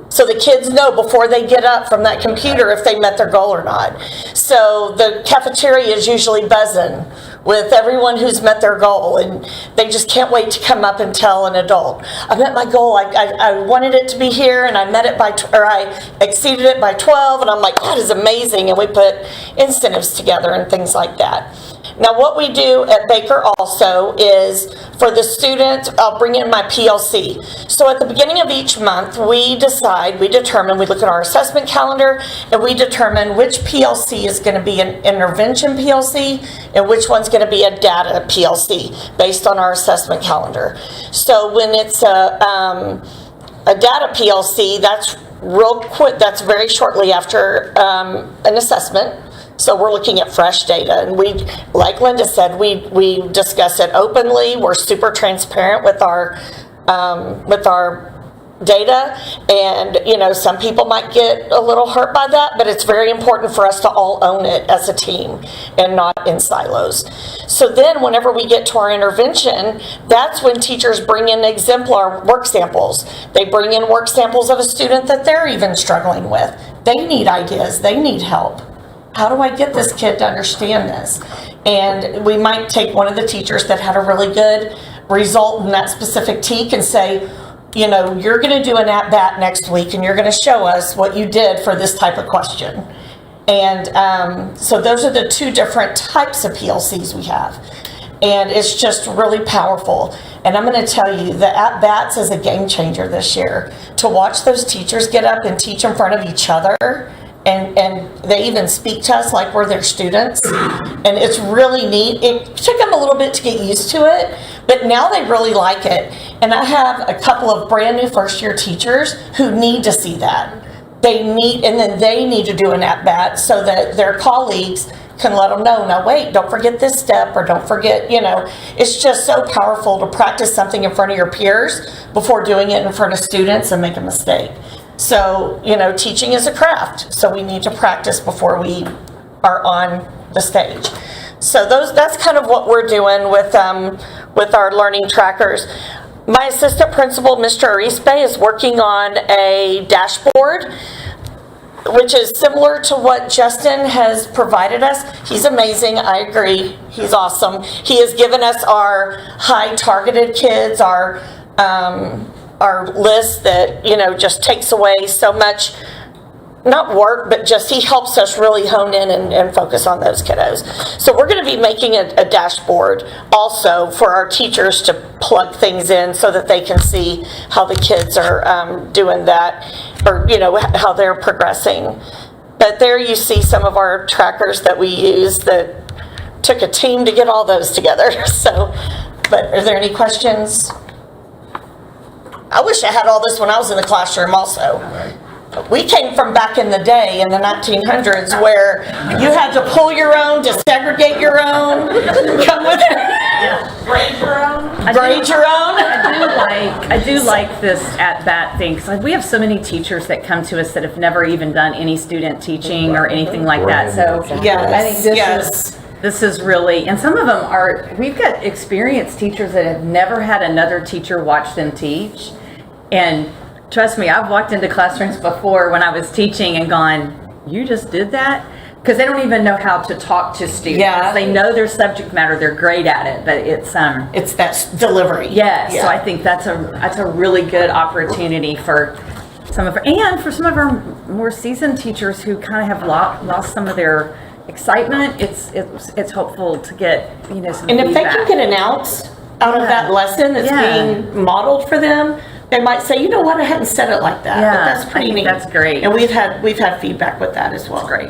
So the kids know before they get up from that computer if they met their goal or not. So the cafeteria is usually buzzing with everyone who's met their goal, and they just can't wait to come up and tell an adult, I met my goal, I wanted it to be here, and I met it by, or I exceeded it by 12, and I'm like, that is amazing, and we put incentives together and things like that. Now, what we do at Baker also is for the student, I'll bring in my PLC. So at the beginning of each month, we determine, we look at our assessment calendar, and we determine which PLC is going to be an intervention PLC and which one's going to be a data PLC based on our assessment calendar. So when it's a data PLC, that's real quick, that's very shortly after an assessment. So we're looking at fresh data, and we, like Linda said, we discuss it openly. We're super transparent with our data, and you know, some people might get a little hurt by that, but it's very important for us to all own it as a team and not in silos. So then whenever we get to our intervention, that's when teachers bring in exemplar work samples. They bring in work samples of a student that they're even struggling with. They need ideas, they need help. How do I get this kid to understand this? And we might take one of the teachers that had a really good result in that specific TEK and say, you know, you're going to do an at-bat next week, and you're going to show us what you did for this type of question. And so those are the two different types of PLCs we have. And it's just really powerful. And I'm going to tell you, the at-bats is a game changer this year. To watch those teachers get up and teach in front of each other, and they even speak to us like we're their students, and it's really neat. It took them a little bit to get used to it, but now they really like it. And I have a couple of brand new first year teachers who need to see that. And then they need to do an at-bat so that their colleagues can let them know, now wait, don't forget this step, or don't forget, you know, it's just so powerful to practice something in front of your peers before doing it in front of students and make a mistake. So, you know, teaching is a craft, so we need to practice before we are on the stage. So that's kind of what we're doing with our learning trackers. My assistant principal, Mr. Arispe, is working on a dashboard, which is similar to what Justin has provided us. He's amazing, I agree, he's awesome. He has given us our high targeted kids, our list that, you know, just takes away so much, not work, but just he helps us really hone in and focus on those kiddos. So we're going to be making a dashboard also for our teachers to plug things in so that they can see how the kids are doing that, or, you know, how they're progressing. But there you see some of our trackers that we use that took a team to get all those together. So, but are there any questions? I wish I had all this when I was in the classroom also. We came from back in the day, in the 1900s, where you had to pull your own, to segregate your own, come with it. Grade your own. Grade your own. I do like this at-bat thing, because we have so many teachers that come to us that have never even done any student teaching or anything like that. So I think this is really, and some of them are, we've got experienced teachers that have never had another teacher watch them teach. And trust me, I've walked into classrooms before when I was teaching and gone, you just did that? Because they don't even know how to talk to students. Yeah. They know their subject matter, they're great at it, but it's that delivery. Yes, yeah. So I think that's a really good opportunity for some of our more seasoned teachers who kind of have lost some of their excitement. It's hopeful to get, you know, some and if feedback. they can get an out of that lesson that's being modeled for them, they might say, you know what, I hadn't said it like that. Yeah, but that's pretty neat. That's great. And we've had feedback with that as well. Great.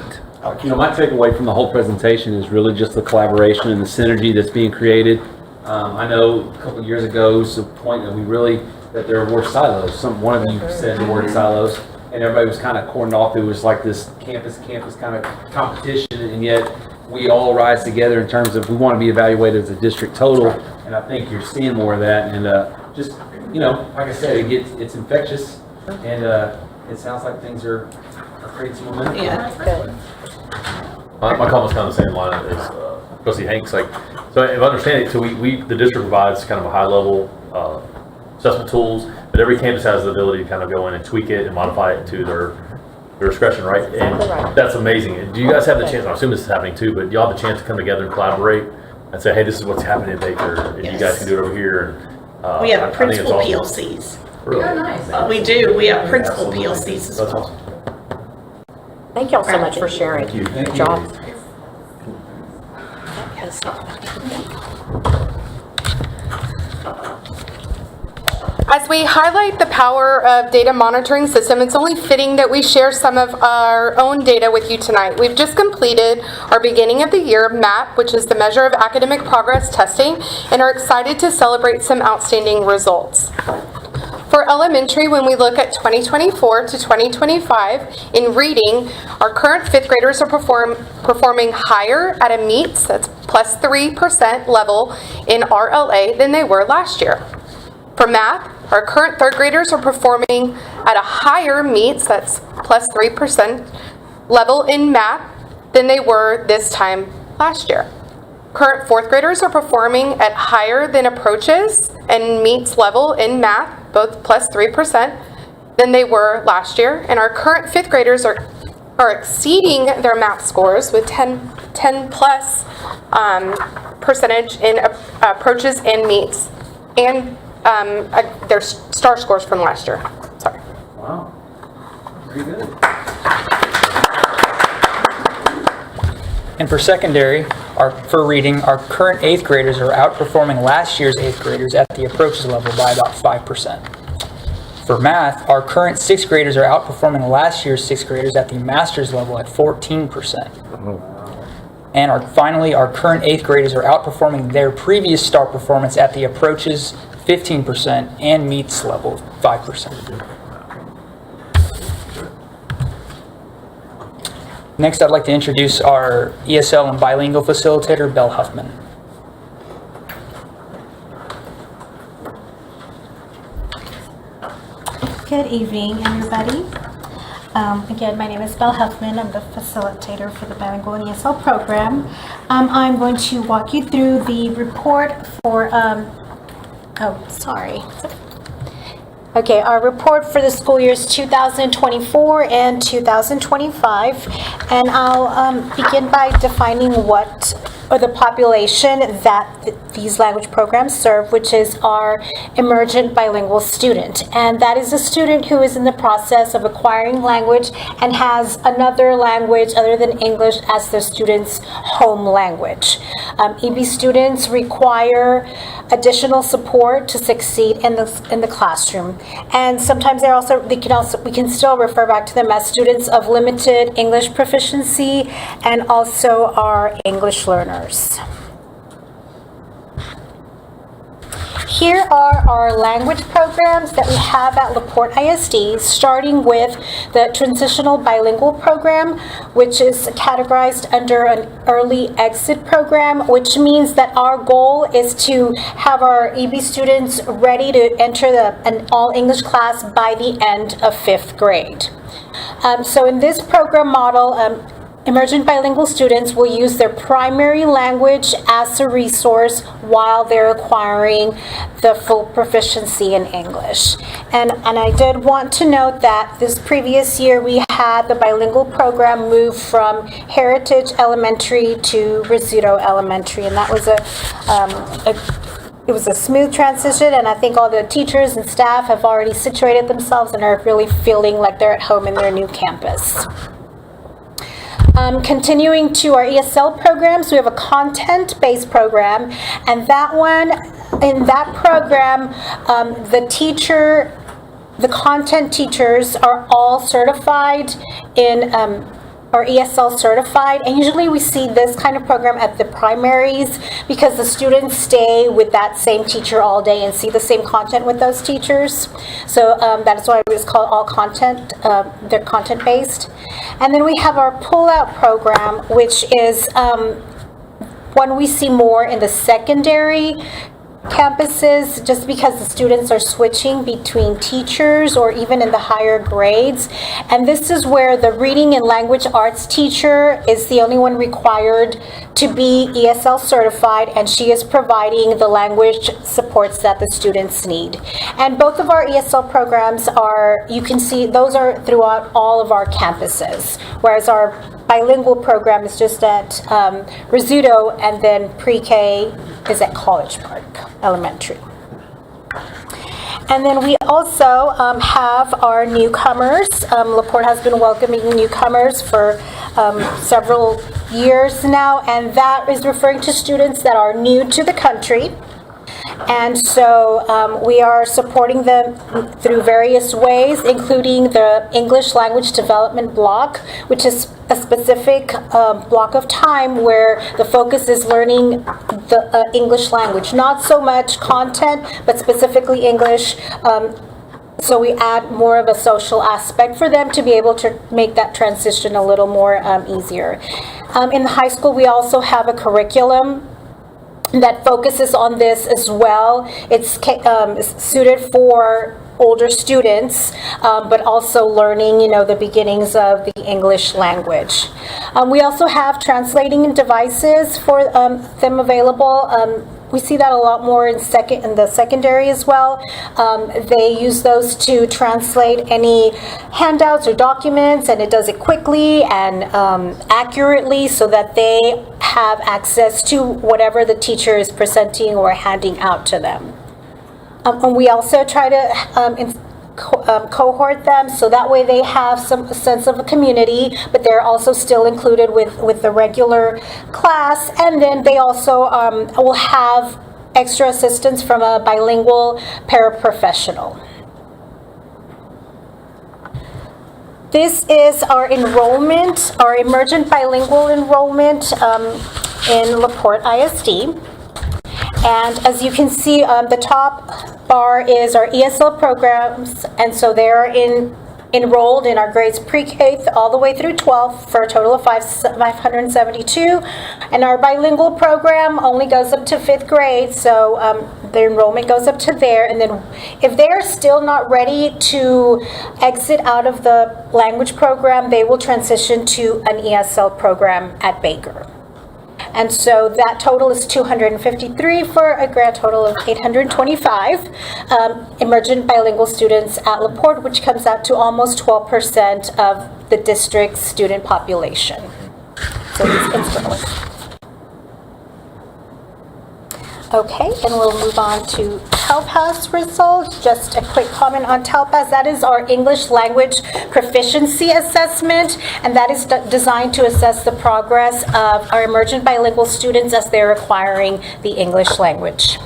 You know, my takeaway from the whole presentation is really just the collaboration and the synergy that's being created. I know a couple of years ago was the point that there were silos. One of you said the word silos, and everybody was kind of cordoned off. It was like this campus kind of competition, and yet we all rise together in terms of we want to be evaluated as a district total, and I think you're seeing more of that. And just, you know, like I said, it's infectious, and it sounds like things are creating some momentum. Yeah, that's good. My comment's kind of the same line as Trustee Hanks. Like, so if I understand it, so the district provides kind of a high level assessment tools, but but every campus has the ability to kind of go in and tweak it and modify it to their discretion, right? And that's amazing. Do you guys have the chance, I assume this is happening too, but do y'all have the chance to come together and collaborate and say, hey, this is what's happening in Baker, and you guys can do it over here? And, We have I think it's principal awesome. PLCs. Really? Oh, nice. We do. We have principal PLCs as That's well. awesome. Thank y'all so much for sharing. Thank you. Good job. As we highlight the power of data monitoring system, it's only fitting that we share some of our own data with you tonight. We've just completed our beginning of the year MAP, which is the measure of academic progress testing, and are excited to celebrate some outstanding results. For elementary, when we look at 2024 to 2025, in reading, our current fifth graders are performing higher at a MEETS, that's plus 3% level in RLA than they were last year. For math, our current third graders are performing at a higher MEETS, that's plus 3% level in math than they were this time last year. Current fourth graders are performing at higher than approaches and MEETS level in math, both plus 3% than they were last year. And our current fifth graders are exceeding their math scores with 10 plus percentage in approaches and MEETS, and their STAR scores from last year. Sorry. Wow. Very good. And for secondary, for reading, our current 8th graders are outperforming last year's 8th graders at the approaches level by about 5%. For math, our current 6th graders are outperforming last year's 6th graders at the master's level at 14%. And finally, our current 8th graders are outperforming their previous STAR performance at the approaches 15% and MEETS level 5%. Next, I'd like to introduce our ESL and bilingual facilitator, Belle Huffman. Good evening, everybody. Again, my name is Belle Huffman. I'm the facilitator for the bilingual and ESL program. I'm going to walk you through the report for, Okay, our report for the school years 2024 and 2025, and I'll begin by defining what the population that these language programs serve, which is our emergent bilingual student. And that is a student who is in the process of acquiring language and has another language other than English as their student's home language. EB students require additional support to succeed in the classroom, and sometimes we can still refer back to them as students of limited English proficiency, and also are English learners. Here are our language programs that we have at LaPorte ISD, starting with the Transitional Bilingual Program, which is categorized under an early exit program, which means that our goal is to have our EB students ready to enter an all-English class by the end of 5th grade. So in this program model, emergent bilingual students will use their primary language as a resource while they're acquiring the full proficiency in English. And I did want to note that this previous year we had the bilingual program move from Heritage Elementary to Rizzuto Elementary, and that was it was a smooth transition, and I think all the teachers and staff have already situated themselves and are really feeling like they're at home in their new campus. Continuing to our ESL programs, we have a content-based program, and in that program, the content teachers are all certified in or ESL certified, and usually we see this kind of program at the primaries because the students stay with that same teacher all day and see the same content with those teachers. So that is why it's called all content, they're content based. And then we have our pull-out program, which is one we see more in the secondary campuses just because the students are switching between teachers or even in the higher grades. And this is where the reading and language arts teacher is the only one required to be ESL certified, and she is providing the language supports that the students need. And both of our ESL programs are, you can see, those are throughout all of our campuses, whereas our bilingual program is just at Rizzuto, and then pre-K is at College Park Elementary. And then we also have our newcomers. LaPorte has been welcoming newcomers for several years now, and that is referring to students that are new to the country. And so we are supporting them through various ways, including the English Language Development Block, which is a specific block of time where the focus is learning the English language. Not so much content, but specifically English. So we add more of a social aspect for them to be able to make that transition a little more easier. In the high school, we also have a curriculum that focuses on this as well. It's suited for older students, but also learning, the beginnings of the English language. We also have translating devices for them available. We see that a lot more in the secondary as well. They use those to translate any handouts or documents, and it does it quickly and accurately so that they have access to whatever the teacher is presenting or handing out to them. And we also try to cohort them so that way they have some sense of a community, but they're also still included with the regular class. And then they also will have extra assistance from a bilingual paraprofessional. This is our enrollment, our emergent bilingual enrollment in LaPorte ISD. And as you can see, the top bar is our ESL programs, and so they're enrolled in our grades pre-K all the way through 12 for a total of 572. And our bilingual program only goes up to 5th grade, so the enrollment goes up to there. And then if they're still not ready to exit out of the language program, they will transition to an ESL program at Baker. And so that total is 253 for a grand total of 825 emergent bilingual students at LaPorte, which comes out to almost 12% of the district's student population. So it's growing. Okay, and we'll move on to TELPAS results. Just a quick comment on TELPAS. That is our English language proficiency assessment, and that is designed to assess the progress of our emergent bilingual students as they're acquiring the English language.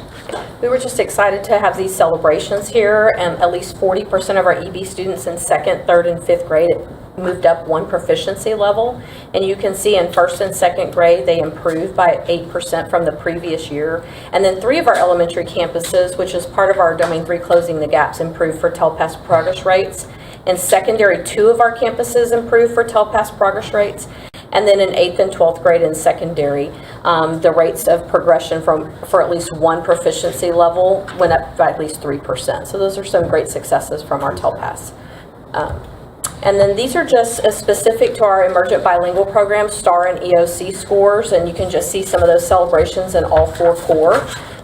We were just excited to have these celebrations here, and at least 40% of our EB students in 2nd, 3rd, and 5th grade moved up one proficiency level. And you can see in 1st and 2nd grade, they improved by 8% from the previous year. And then 3 of our elementary campuses, which is part of our Domain 3 Closing the Gaps, improved for TELPAS progress rates. In secondary, 2 of our campuses improved for TELPAS progress rates. And then in 8th and 12th grade in secondary, the rates of progression for at least one proficiency level went up by at least 3%. So those are some great successes from our TELPAS. And then these are just specific to our emergent bilingual program, STAR and EOC scores, and you can just see some of those celebrations in all 4 core.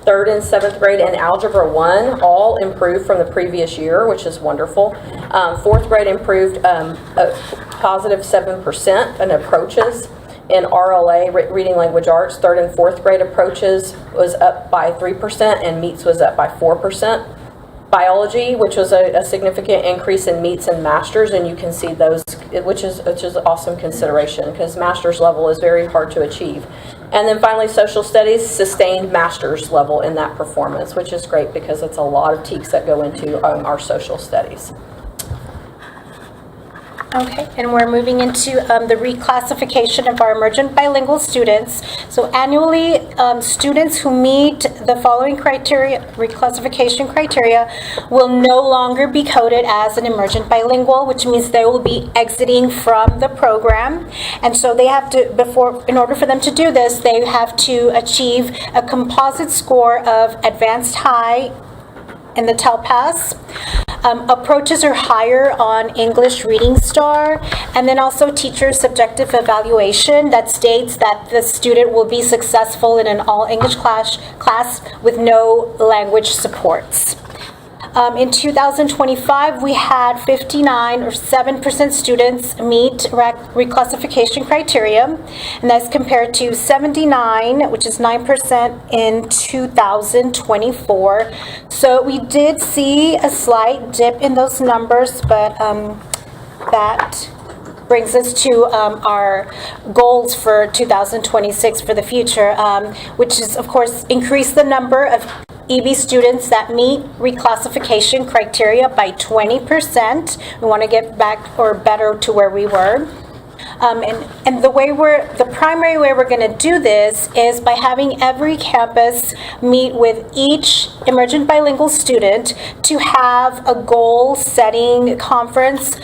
3rd and 7th grade and Algebra 1 all improved from the previous year, which is wonderful. 4th grade improved a positive 7% in approaches. In RLA, Reading Language Arts, 3rd and 4th grade approaches was up by 3% and meets was up by 4%. Biology, which was a significant increase in meets and masters, and you can see those, which is awesome consideration because master's level is very hard to achieve. And then finally, social studies sustained master's level in that performance, which is great because it's a lot of TEKS that go into our social studies. Okay, and we're moving into the reclassification of our emergent bilingual students. So annually, students who meet the following criteria, reclassification criteria, will no longer be coded as an emergent bilingual, which means they will be exiting from the program. And so they have to, in order for them to do this, they have to achieve a composite score of advanced high in the TELPAS. Approaches are higher on English Reading Star, and then also teacher subjective evaluation that states that the student will be successful in an all English class with no language supports. In 2025, we had 59 or 7% students meet reclassification criteria, and that's compared to 79, which is 9% in 2024. So we did see a slight dip in those numbers, but that brings us to our goals for 2026 for the future, which is, of course, increase the number of EB students that meet reclassification criteria by 20%. We want to get back or better to where we were. And the primary way we're going to do this is by having every campus meet with each emergent bilingual student to have a goal-setting conference.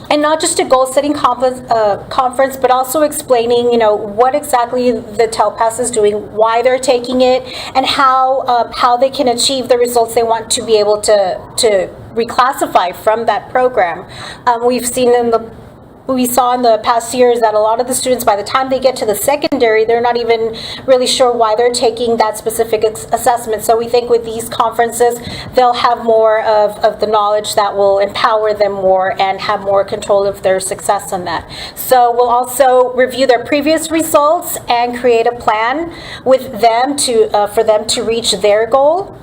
And not just a goal-setting conference, but also explaining, what exactly the TELPAS is doing, why they're taking it, and how they can achieve the results they want to be able to reclassify from that program. We saw in the past years that a lot of the students, by the time they get to the secondary, they're not even really sure why they're taking that specific assessment. So we think with these conferences, they'll have more of the knowledge that will empower them more and have more control of their success on that. So we'll also review their previous results and create a plan with them for them to reach their goal.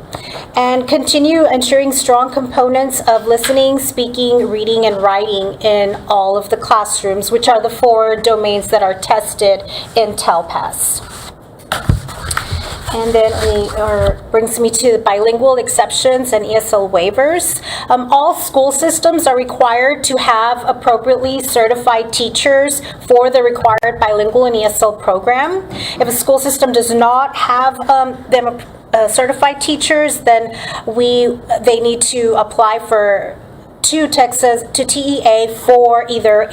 And continue ensuring strong components of listening, speaking, reading, and writing in all of the classrooms, which are the 4 domains that are tested in TELPAS. And then brings me to the bilingual exceptions and ESL waivers. All school systems are required to have appropriately certified teachers for the required bilingual and ESL program. If a school system does not have them certified teachers, then they need to apply to TEA for either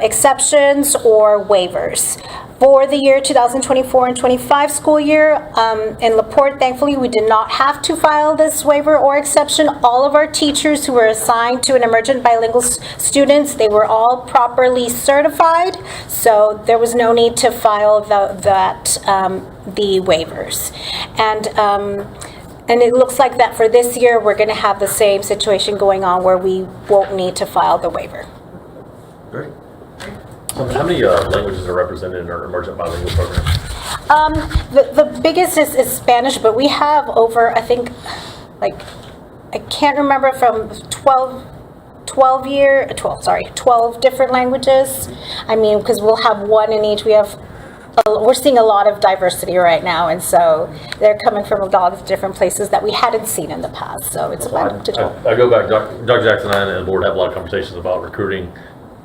exceptions or waivers. For the year 2024 and 25 school year, in LaPorte, thankfully, we did not have to file this waiver or exception. All of our teachers who were assigned to an emergent bilingual students, they were all properly certified, so there was no need to file the waivers. And it looks like that for this year, we're going to have the same situation going on where we won't need to file the waiver. Great. So how many languages are represented in our emergent bilingual program? The biggest is Spanish, but we have over, I think, I can't remember, from 12 different languages. I mean, because we'll have one in each. We're seeing a lot of diversity right now, and so they're coming from a lot of different places that we hadn't seen in the past. So it's fun to do. I go back, Dr. Jackson and I and the board have a lot of conversations about recruiting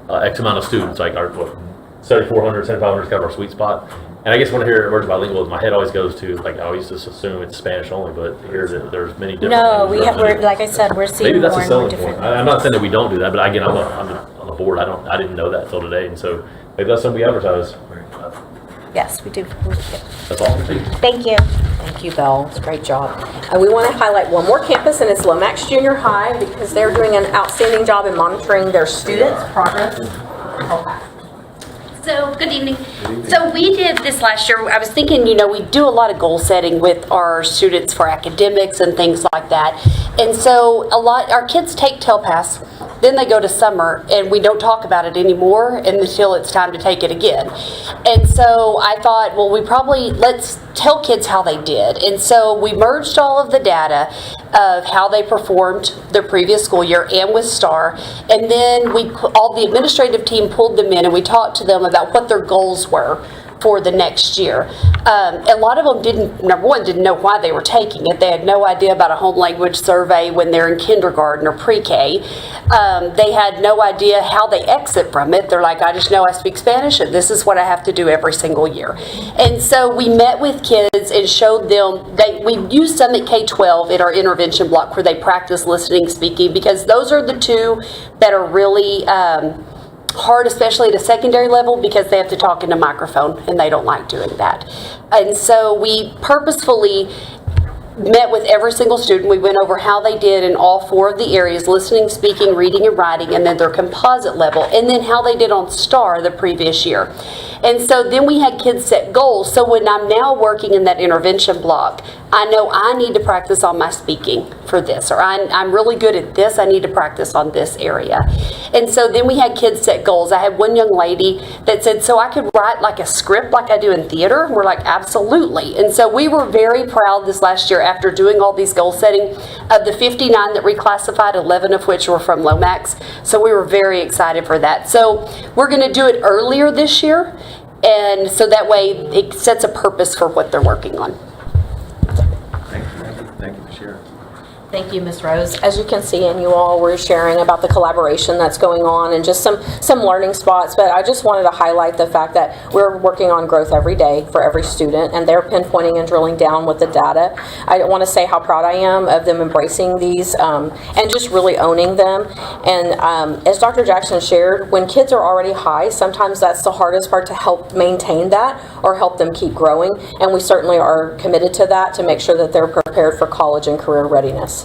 X amount of students, like our 7,400, 7,500 is kind of our sweet spot. And I guess when I hear emergent bilingual, my head always goes to, I always just assume it's Spanish only, but here there's many different languages. Like I said, we're seeing maybe that's more a and more selling point. different. I'm not saying that we don't do that, but again, I'm on the board. I didn't know that until today, and so maybe that's something we advertise. Yes, we do. That's all. Thank you. Thank you, Belle. It's a great job. And we want to highlight one more campus, and it's Lomax Junior High, because they're doing an outstanding job in monitoring their students' progress. So, good evening. So we did this last year. I was thinking, we do a lot of goal setting with our students for academics and things like that. And so our kids take TELPAS, then they go to summer, and we don't talk about it anymore until it's time to take it again. And so I thought, well, let's tell kids how they did. And so we merged all of the data of how they performed their previous school year and with STAR. And then all the administrative team pulled them in, and we talked to them about what their goals were for the next year. A lot of them didn't know why they were taking it. They had no idea about a home language survey when they're in kindergarten or pre-K. They had no idea how they exit from it. They're like, I just know I speak Spanish and this is what I have to do every single year. And so we met with kids and showed them, we used some at K-12 in our intervention block where they practice listening, speaking, because those are the two that are really hard, especially at a secondary level, because they have to talk into a microphone and they don't like doing that. And so we purposefully met with every single student. We went over how they did in all 4 of the areas: listening, speaking, reading, and writing, and then their composite level, and then how they did on STAR the previous year. And so then we had kids set goals. So when I'm now working in that intervention block, I know I need to practice on my speaking for this, or I'm really good at this, I need to practice on this area. And so then we had kids set goals. I had one young lady that said, so I could write like a script like I do in theater? We're like, absolutely. And so we were very proud this last year, after doing all these goal setting, of the 59 that reclassified, 11 of which were from Lomax. So we were very excited for that. So we're going to do it earlier this year, and so that way it sets a purpose for what they're working on. Thank you for sharing. Thank you, Ms. Rose. As you can see, and you all were sharing about the collaboration that's going on and just some learning spots, but I just wanted to highlight the fact that we're working on growth every day for every student, and they're pinpointing and drilling down with the data. I want to say how proud I am of them embracing these and just really owning them. And as Dr. Jackson shared, when kids are already high, sometimes that's the hardest part, to help maintain that or help them keep growing, and we certainly are committed to that to make sure that they're prepared for college and career readiness.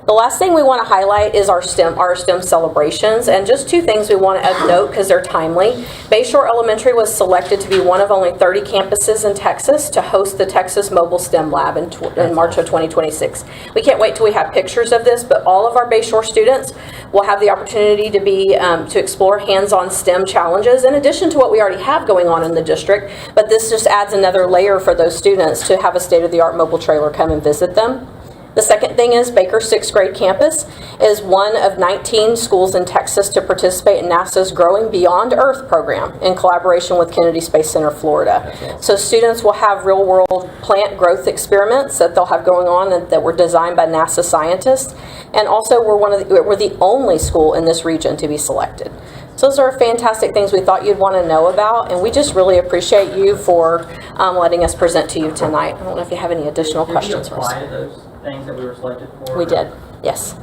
The last thing we want to highlight is our STEM celebrations, and just 2 things we want to note because they're timely. Bayshore Elementary was selected to be one of only 30 campuses in Texas to host the Texas Mobile STEM Lab in March of 2026. We can't wait till we have pictures of this, but all of our Bayshore students will have the opportunity to explore hands-on STEM challenges in addition to what we already have going on in the district, but this just adds another layer for those students to have a state-of-the-art mobile trailer come and visit them. The second thing is Baker's 6th grade campus is one of 19 schools in Texas to participate in NASA's Growing Beyond Earth program in collaboration with Kennedy Space Center, Florida. So students will have real-world plant growth experiments that they'll have going on that were designed by NASA scientists. And also we're the only school in this region to be selected. So those are fantastic things we thought you'd want to know about, and we just really appreciate you for letting us present to you tonight. I don't know if you have any additional questions for us. Did you apply to those things that we were selected for? We did, yes.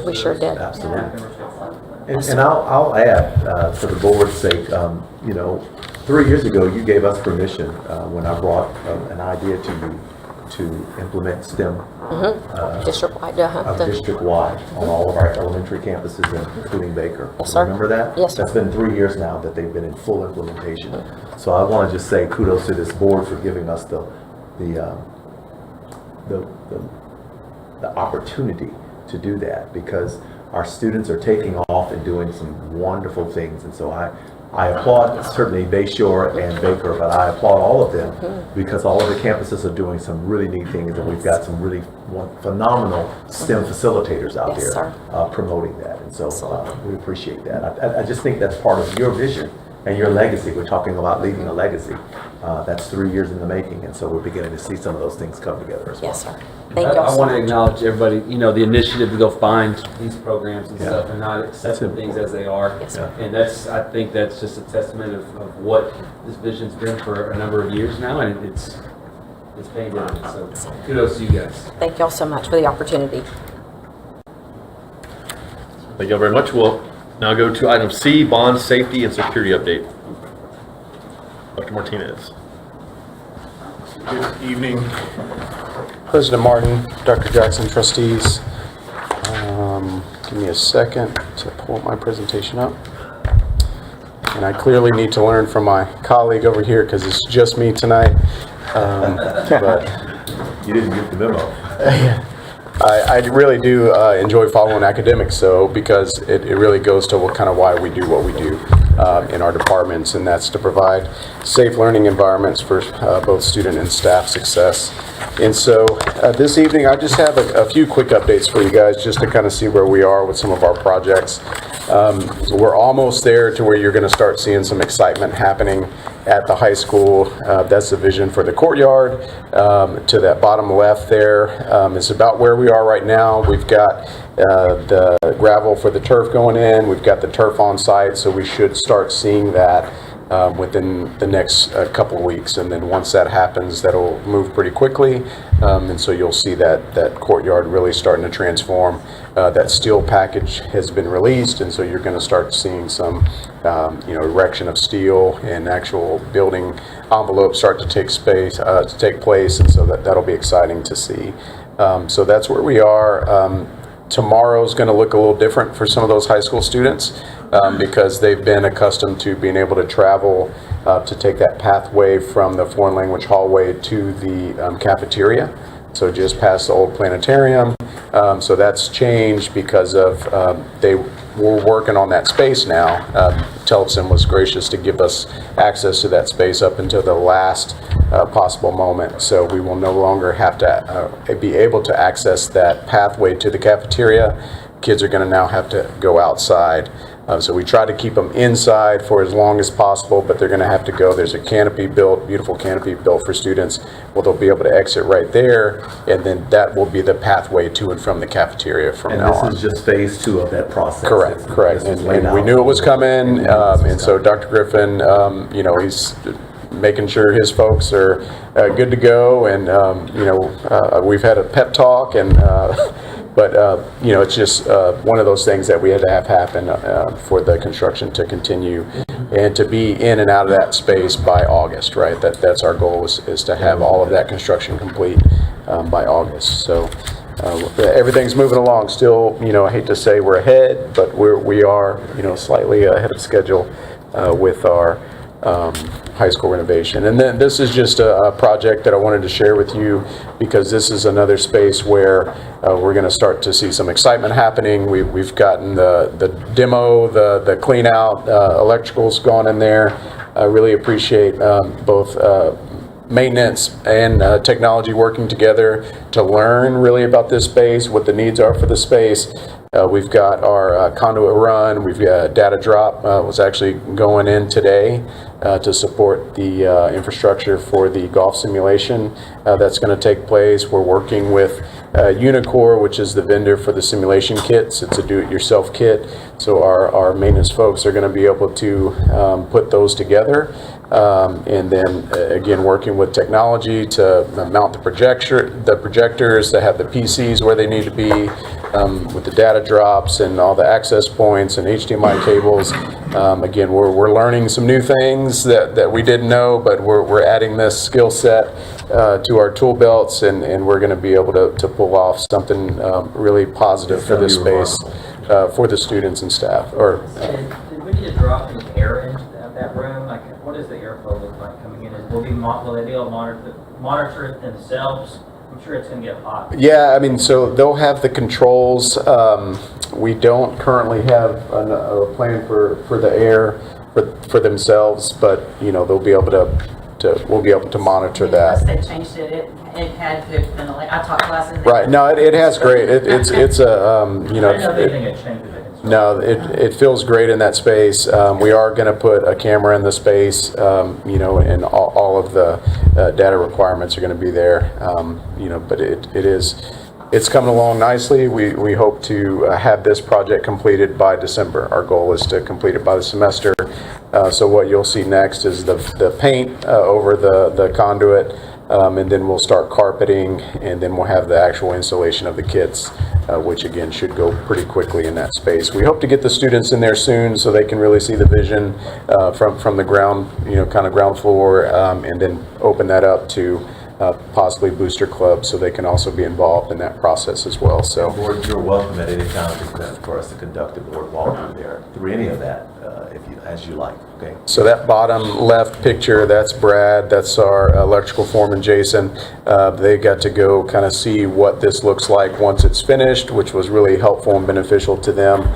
We sure did. Absolutely. And I'll add, for the board's sake, 3 years ago, you gave us permission when I brought an idea to you to implement STEM district-wide on all of our elementary campuses, including Baker. Yes, sir. Remember that? Yes, sir. That's been 3 years now that they've been in full implementation. So I want to just say kudos to this board for giving us the opportunity to do that, because our students are taking off and doing some wonderful things. And so I applaud certainly Bayshore and Baker, but I applaud all of them because all of the campuses are doing some really neat things, and we've got some really phenomenal STEM facilitators out there promoting that. And so we appreciate that. I just think that's part of your vision and your legacy. We're talking about leaving a legacy. That's 3 years in the making, and so we're beginning to see some of those things come together as well. Yes, sir. Thank you all I want to acknowledge everybody, the initiative to go find these programs and stuff and not accept things as they are. Yes, sir. And I think that's just a testament of what this vision's been for a number of years now, and it's paying dividends. So kudos to you guys. Thank you all so much for the opportunity. Thank you all very much. We'll now go to item C, bond safety and security update. Dr. Martinez. Good evening, President Martin, Dr. Jackson, trustees. Give me a second to pull my presentation up. And I clearly need to learn from my colleague over here because it's just me tonight. But you didn't get the memo. I really do enjoy following academics, because it really goes to why we do what we do in our departments, and that's to provide safe learning environments for both student and staff success. And so this evening I just have a few quick updates for you guys just to kind of see where we are with some of our projects. We're almost there to where you're going to start seeing some excitement happening at the high school. That's the vision for the courtyard. To that bottom left there is about where we are right now. We've got the gravel for the turf going in. We've got the turf on site, so we should start seeing that within the next couple of weeks. And then once that happens, that'll move pretty quickly. And so you'll see that courtyard really starting to transform. That steel package has been released, and so you're going to start seeing some erection of steel and actual building envelopes start to take place, and so that'll be exciting to see. So that's where we are. Tomorrow's going to look a little different for some of those high school students because they've been accustomed to being able to travel to take that pathway from the foreign language hallway to the cafeteria. So just past the old planetarium. So that's changed because of they were working on that space now. Tellefson was gracious to give us access to that space up until the last possible moment. So we will no longer have to be able to access that pathway to the cafeteria. Kids are going to now have to go outside. So we try to keep them inside for as long as possible, but they're going to have to go. There's a canopy built, beautiful canopy built for students. Well, they'll be able to exit right there, and then that will be the pathway to and from the cafeteria from now on. And this is just phase 2 of that process. Correct. And we knew it was coming, and so Dr. Griffin, he's making sure his folks are good to go, and we've had a pep talk, and but it's just one of those things that we had to have happen for the construction to continue and to be in and out of that space by August, right? That's our goal is to have all of that construction complete by August. So everything's moving along. Still, I hate to say we're ahead, but we are slightly ahead of schedule with our high school renovation. And then this is just a project that I wanted to share with you because this is another space where we're going to start to see some excitement happening. We've gotten the demo, the clean out, electrical's gone in there. I really appreciate both maintenance and technology working together to learn really about this space, what the needs are for the space. We've got our conduit run. We've got data drop was actually going in today to support the infrastructure for the golf simulation that's going to take place. We're working with Unicor, which is the vendor for the simulation kits. It's a do-it-yourself kit. So our maintenance folks are going to be able to put those together. And then again, working with technology to mount the projectors, to have the PCs where they need to be, with the data drops and all the access points and HDMI cables. Again, we're learning some new things that we didn't know, but we're adding this skill set to our tool belts, and we're going to be able to pull off something really positive for this space for the students and staff. Did we need to drop any air into that room? Like, what does the airflow look like coming in? Will they be able to monitor it themselves? I'm sure it's going to get hot. Yeah, I mean, so they'll have the controls. We don't currently have a plan for the air for themselves, but they'll be able we'll be able to monitor that. Unless they changed it had to ventilate. I taught classes. Right. No, it has great. It's a No, it feels great in that space. We are going to put a camera in the space, and all of the data requirements are going to be there. But it's coming along nicely. We hope to have this project completed by December. Our goal is to complete it by the semester. So what you'll see next is the paint over the conduit. And then we'll start carpeting, and then we'll have the actual installation of the kits, which again should go pretty quickly in that space. We hope to get the students in there soon so they can really see the vision from the ground, kind of ground floor, and then open that up to possibly Booster Club, so they can also be involved in that process as well. So, Board, you're welcome at any time for us to conduct a board walkthrough there through any of that, as you like. Okay. So that bottom left picture, that's Brad, that's our electrical foreman, Jason. They got to go kind of see what this looks like once it's finished, which was really helpful and beneficial to them.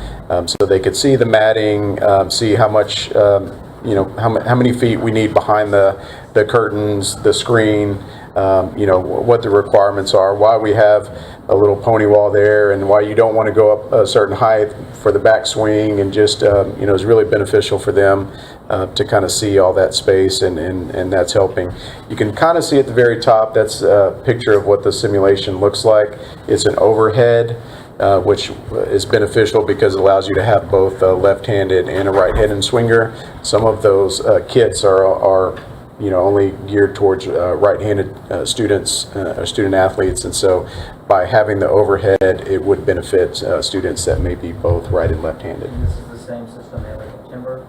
So they could see the matting, see how much, how many feet we need behind the curtains, the screen, what the requirements are, why we have a little pony wall there, and why you don't want to go up a certain height for the backswing, and just, is really beneficial for them to kind of see all that space, and that's helping. You can kind of see at the very top, that's a picture of what the simulation looks like. It's an overhead, which is beneficial because it allows you to have both a left-handed and a right-handed swinger. Some of those kits are only geared towards right-handed students or student athletes, and so by having the overhead, it would benefit students that may be both right and left-handed. This is the same system they have in timber?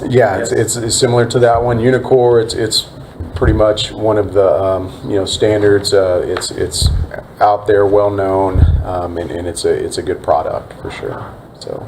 Yeah, it's similar to that one. Unicore, it's pretty much one of the standards. It's out there, well known, and it's a good product for sure. So.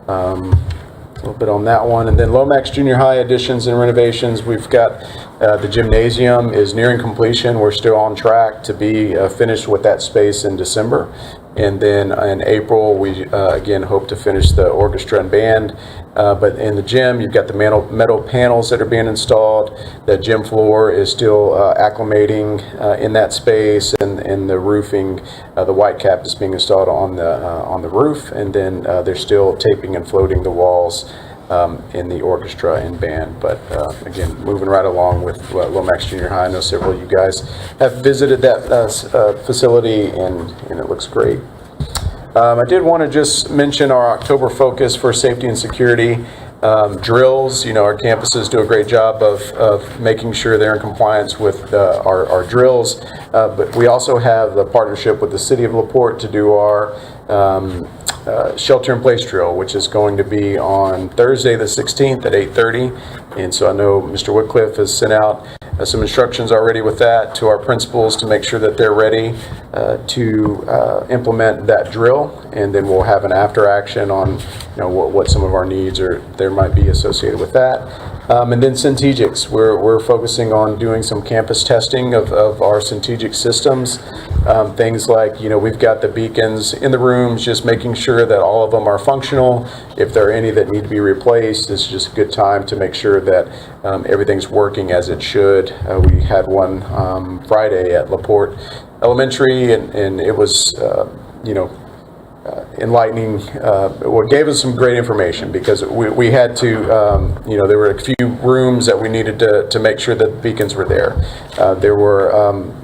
A little bit on that one, and then Lomax Junior High additions and renovations. We've got the gymnasium is nearing completion. We're still on track to be finished with that space in December, and then in April we again hope to finish the orchestra and band. But in the gym, you've got the metal panels that are being installed. The gym floor is still acclimating in that space, and the roofing, the white cap is being installed on the roof, and then they're still taping and floating the walls in the orchestra and band. But again, moving right along with Lomax Junior High. I know several of you guys have visited that facility, and it looks great. I did want to just mention our October focus for safety and security. Drills, our campuses do a great job of making sure they're in compliance with our drills, but we also have the partnership with the City of LaPorte to do our shelter-in-place drill, which is going to be on Thursday the 16th at 8:30. And so I know Mr. Woodcliff has sent out some instructions already with that to our principals to make sure that they're ready to implement that drill, and then we'll have an after action on what some of our needs or there might be associated with that. And then Syntegics, we're focusing on doing some campus testing of our Syntegic systems. Things like, we've got the beacons in the rooms, just making sure that all of them are functional. If there are any that need to be replaced, it's just a good time to make sure that everything's working as it should. We had one Friday at LaPorte Elementary, and it was, enlightening. What gave us some great information, because we had to, there were a few rooms that we needed to make sure that the beacons were there. There were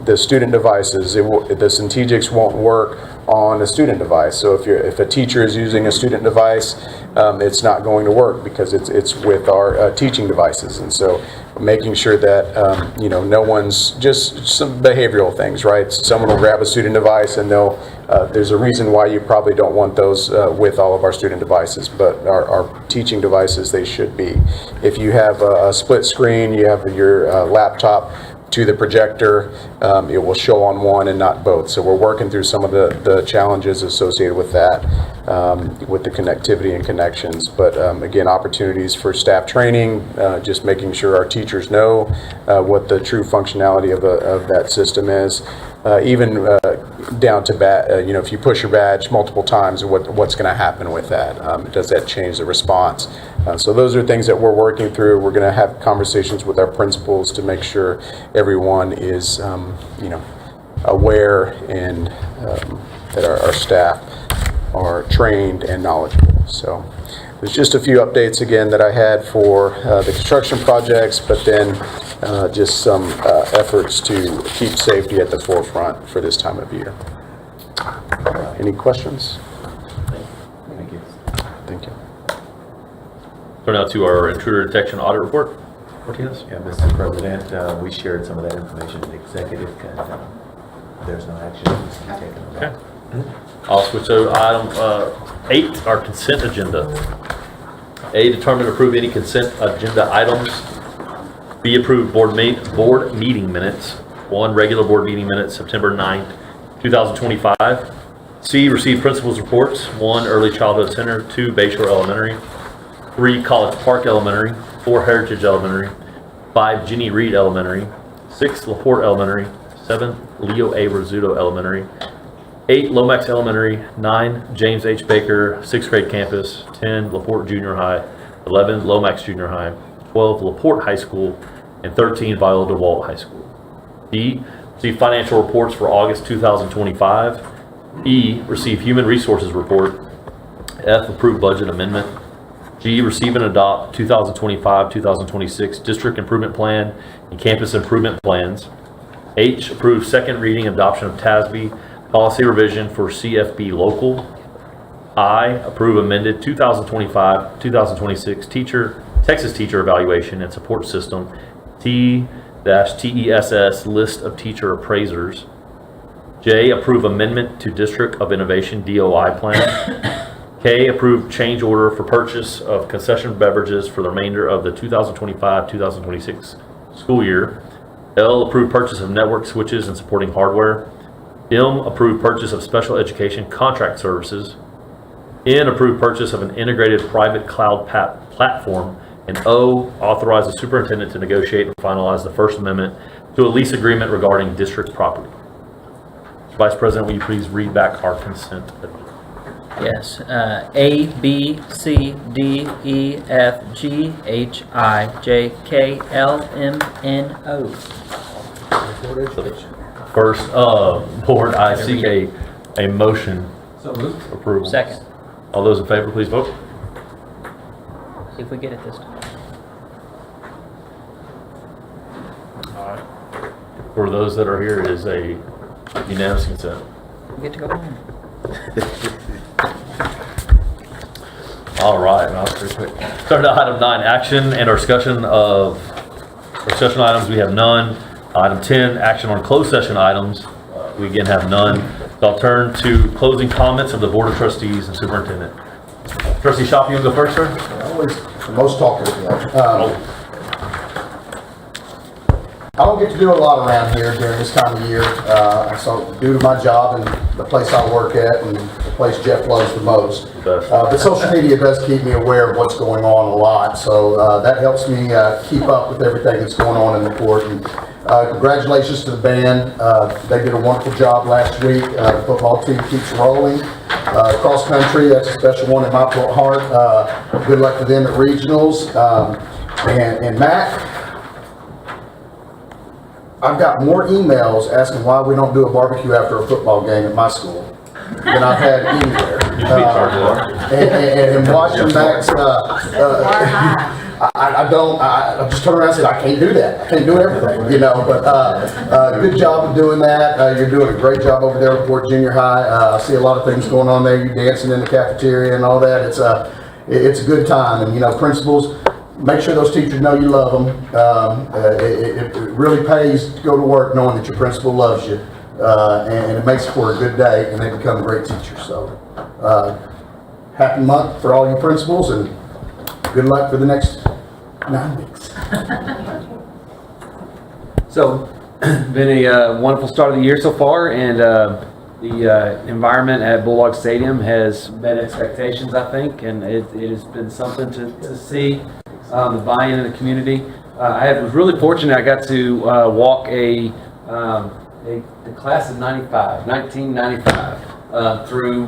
the student devices. The Syntegics won't work on a student device. So if a teacher is using a student device, it's not going to work because it's with our teaching devices. And so making sure that no one's, just some behavioral things, right? Someone will grab a student device, and there's a reason why you probably don't want those with all of our student devices, but our teaching devices, they should be. If you have a split screen, you have your laptop to the projector, it will show on one and not both. So we're working through some of the challenges associated with that, with the connectivity and connections. But again, opportunities for staff training, just making sure our teachers know what the true functionality of that system is. Even down to if you push your badge multiple times, what's going to happen with that? Does that change the response? So those are things that we're working through. We're going to have conversations with our principals to make sure everyone is, aware, and that our staff are trained and knowledgeable. So there's just a few updates again that I had for the construction projects, but then just some efforts to keep safety at the forefront for this time of year. Any questions? Thank you. Thank you. Turn now to our intruder detection audit report. Martinez? Yeah, Mr. President, we shared some of that information with the executive, and there's no action that needs to be taken on that. Okay. I'll switch to item 8, our consent agenda. A, determine and approve any consent agenda items. B, approve board meeting minutes. 1, regular board meeting minutes, September 9th, 2025. C, receive principals reports. 1, Early Childhood Center. 2, Bayshore Elementary. 3, College Park Elementary. 4, Heritage Elementary. 5, Jenny Reed Elementary. 6, LaPorte Elementary. 7, Leo A. Rizzuto Elementary. 8, Lomax Elementary. 9, James H. Baker 6th grade campus. 10, LaPorte Junior High. 11, Lomax Junior High. 12, LaPorte High School. And 13, Viola DeWalt High School. D, Receive financial reports for August 2025. E, receive human resources report. F, approve budget amendment. G, receive and adopt 2025-2026 district improvement plan and campus improvement plans. H, approve second reading and adoption of TASB policy revision for CFB local. I, approve amended 2025-2026 Texas teacher evaluation and support system T-TESS list of teacher appraisers. J, approve amendment to District of Innovation DOI plan. K, approve change order for purchase of concession beverages for the remainder of the 2025-2026 school year. L, approve purchase of network switches and supporting hardware. M, approve purchase of special education contract services. N, approve purchase of an integrated private cloud platform. And O, authorize the superintendent to negotiate and finalize the First Amendment to a lease agreement regarding district property. Vice President, will you please read back our consent? Yes, A, B, C, D, E, F, G, H, I, J, K, L, M, N, O. First, board, I seek a motion So moved. approval. Second. All those in favor, please vote. See if we get it this time. For those that are here, it is a unanimous consent. We get to go home. All right, well, that's pretty quick. Starting to item 9, action and or discussion items. We have none. Item 10, action on closed session items. We again have none. So I'll turn to closing comments of the Board of Trustees and Superintendent. Trustee Shop, you want to go first, sir? Always the most talkative one. I don't get to do a lot around here during this time of year. So due to my job and the place I work at and the place Jeff loves the most. But social media does keep me aware of what's going on a lot. So that helps me keep up with everything that's going on in the port. And congratulations to the band. They did a wonderful job last week. The football team keeps rolling. Cross country, that's a special one in my heart. Good luck to them at regionals. And Matt, I've got more emails asking why we don't do a barbecue after a football game at my school than I've had anywhere. And watching Max, I just turn around and say, I can't do that. I can't do everything, you know, but good job of doing that. You're doing a great job over there at Porte Junior High. I see a lot of things going on there. You're dancing in the cafeteria and all that. It's a good time. And, you know, principals, make sure those teachers know you love them. It really pays to go to work knowing that your principal loves you, and it makes for a good day, and they become great teachers. So, happy month for all you principals, and good luck for the next 9 weeks. So, been a wonderful start of the year so far, and the environment at Bulldog Stadium has met expectations, I think, and it has been something to see. The buy-in in the community. I was really fortunate. I got to walk the class of 1995 through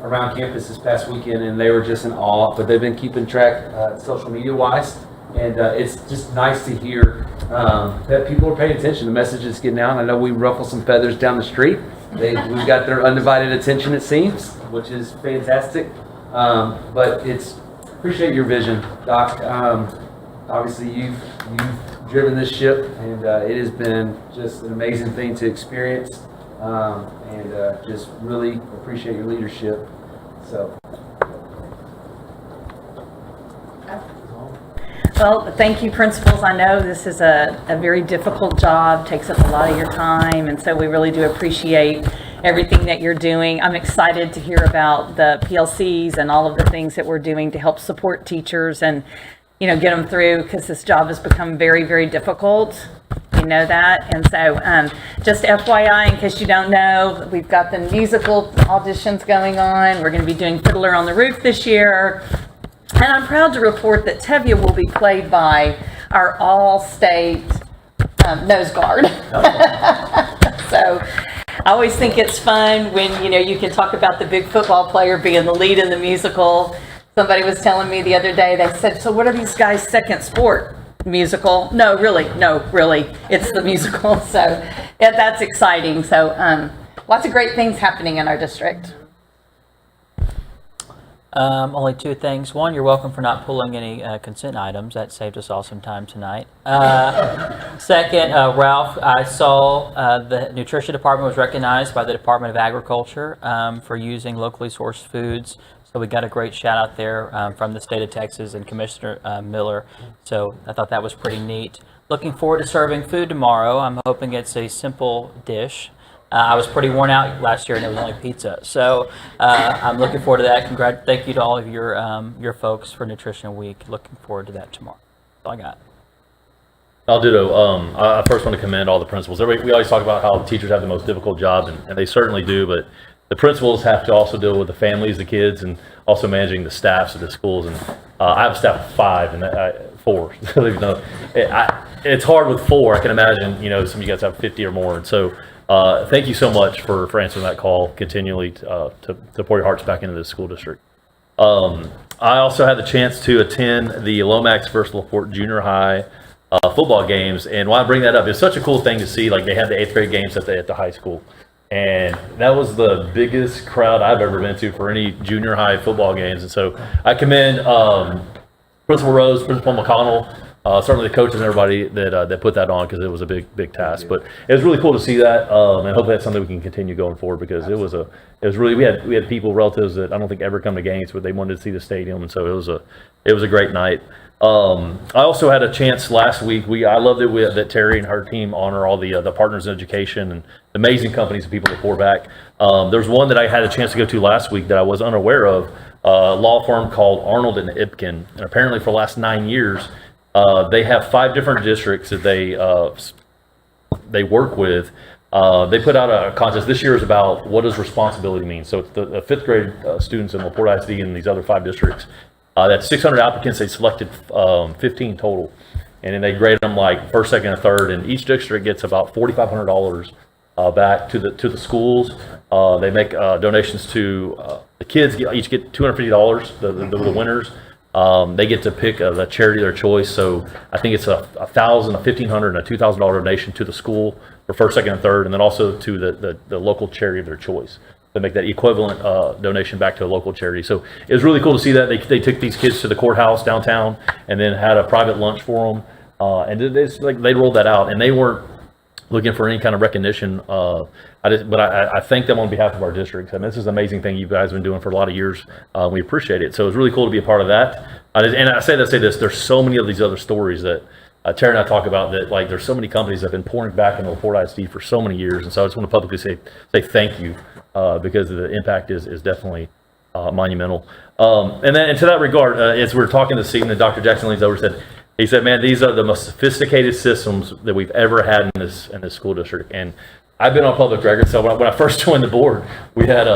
around campus this past weekend, and they were just in awe. But they've been keeping track social media wise, and it's just nice to hear that people are paying attention. The message is getting out. I know we ruffle some feathers down the street. We've got their undivided attention, it seems, which is fantastic. But it's appreciate your vision, Doc. Obviously, you've driven this ship, and it has been just an amazing thing to experience, and just really appreciate your leadership. So. Well, thank you, principals. I know this is a very difficult job, takes up a lot of your time, and so we really do appreciate everything that you're doing. I'm excited to hear about the PLCs and all of the things that we're doing to help support teachers and, you know, get them through, because this job has become very, very difficult. You know that. And so just FYI, in case you don't know, we've got the musical auditions going on. We're going to be doing Fiddler on the Roof this year. And I'm proud to report that Tevye will be played by our all-state nose guard. So I always think it's fun when, you know, you can talk about the big football player being the lead in the musical. Somebody was telling me the other day, they said, so what are these guys' second sport? musical. No, really, it's the musical. So yeah, that's exciting. So lots of great things happening in our district. Only two things. One, you're welcome for not pulling any consent items. That saved us all some time tonight. Second, Ralph, I saw the nutrition department was recognized by the Department of Agriculture for using locally sourced foods. So we got a great shout out there from the state of Texas and Commissioner Miller. So I thought that was pretty neat. Looking forward to serving food tomorrow. I'm hoping it's a simple dish. I was pretty worn out last year and it was only pizza. So I'm looking forward to that. Thank you to all of your folks for Nutrition Week. Looking forward to that tomorrow. That's all I got. I'll ditto. I first want to commend all the principals. We always talk about how teachers have the most difficult jobs, and they certainly do, but the principals have to also deal with the families, the kids, and also managing the staffs of the schools. And I have a staff of 5 and 4. It's hard with 4. I can imagine, some of you guys have 50 or more. And so thank you so much for answering that call continually to pour your hearts back into the school district. I also had the chance to attend the Lomax versus LaPorte Junior High football games. And why I bring that up, it's such a cool thing to see. Like, they had the 8th grade games at the high school. And that was the biggest crowd I've ever been to for any junior high football games. And so I commend Principal Rose, Principal McConnell, certainly the coaches and everybody that put that on, because it was a big task. But it was really cool to see that, and hopefully that's something we can continue going forward, because it was really, we had people, relatives that I don't think ever come to games, but they wanted to see the stadium, and so it was a great night. I also had a chance last week. I love that Terry and her team honor all the partners in education and the amazing companies and people that pour back. There's one that I had a chance to go to last week that I was unaware of, a law firm called Arnold and Ipkin, and apparently for the last 9 years, they have 5 different districts that they work with. They put out a contest. This year is about what does responsibility mean. So it's the 5th grade students in LaPorte ISD and these other 5 districts. That's 600 applicants. They selected 15 total, and then they grade them like first, second, and third. And each district gets about $4,500 back to the schools. They make donations to the kids. Each get $250. The winners. They get to pick the charity of their choice. So I think it's $1,000, a $1,500, and a $2,000 donation to the school for first, second, and third, and then also to the local charity of their choice. They make that equivalent donation back to a local charity. So it was really cool to see that. They took these kids to the courthouse downtown and then had a private lunch for them. And they rolled that out, and they weren't looking for any kind of recognition. I thank them on behalf of our district. I mean, this is an amazing thing you guys have been doing for a lot of years. We appreciate it. So it was really cool to be a part of that. And I say this, there's so many of these other stories that Terry and I talk about, that like there's so many companies that have been pouring back into LaPorte ISD for so many years. And so I just want to publicly say thank you, because the impact is definitely monumental. And to that regard, as we were talking this evening, Dr. Jackson leans over and he said, man, these are the most sophisticated systems that we've ever had in this school district. And I've been on public record, so when I first joined the board, we had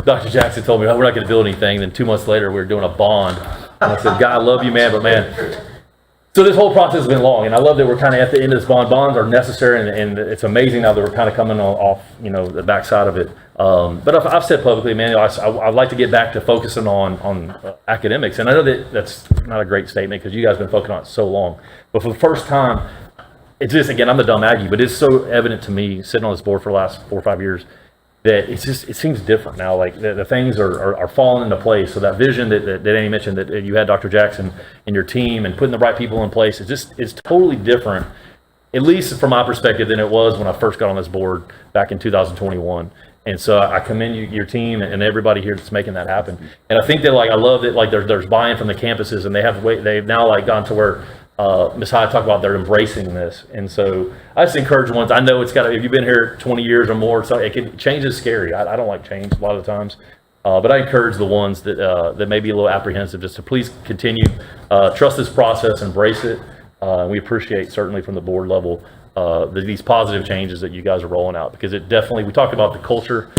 Dr. Jackson told me, we're not going to build anything. Then 2 months later, we were doing a bond. And I said, God, I love you, man, but man. So this whole process has been long, and I love that we're kind of at the end of this bond. Bonds are necessary, and it's amazing now that we're kind of coming off, the backside of it. But I've said publicly, man, I'd like to get back to focusing on academics. And I know that that's not a great statement, because you guys have been focusing on it so long. But for the first time, it's just, again, I'm the dumb Aggie, but it's so evident to me, sitting on this board for the last 4 or 5 years, that it seems different now. Like the things are falling into place. So that vision that Annie mentioned, that you had Dr. Jackson and your team, and putting the right people in place, it's totally different, at least from my perspective, than it was when I first got on this board back in 2021. And so I commend your team and everybody here that's making that happen. And I think that, like, I love that, like, there's buy-in from the campuses, and they've now like gone to where Ms. Hyde talked about, they're embracing this. And so I just encourage ones. I know if you've been here 20 years or more, so change is scary. I don't like change a lot of the times. But I encourage the ones that may be a little apprehensive, just to please continue, trust this process, embrace it. We appreciate, certainly from the board level, these positive changes that you guys are rolling out, because it definitely, we talked about the culture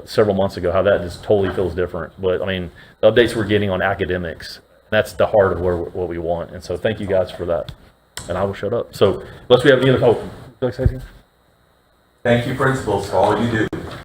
several months ago, how that just totally feels different. But I mean, the updates we're getting on academics, that's the heart of what we want. And so thank you guys for that. And I will shut up. So unless we have any other, would you like to say anything? Thank you, principals, for all you do.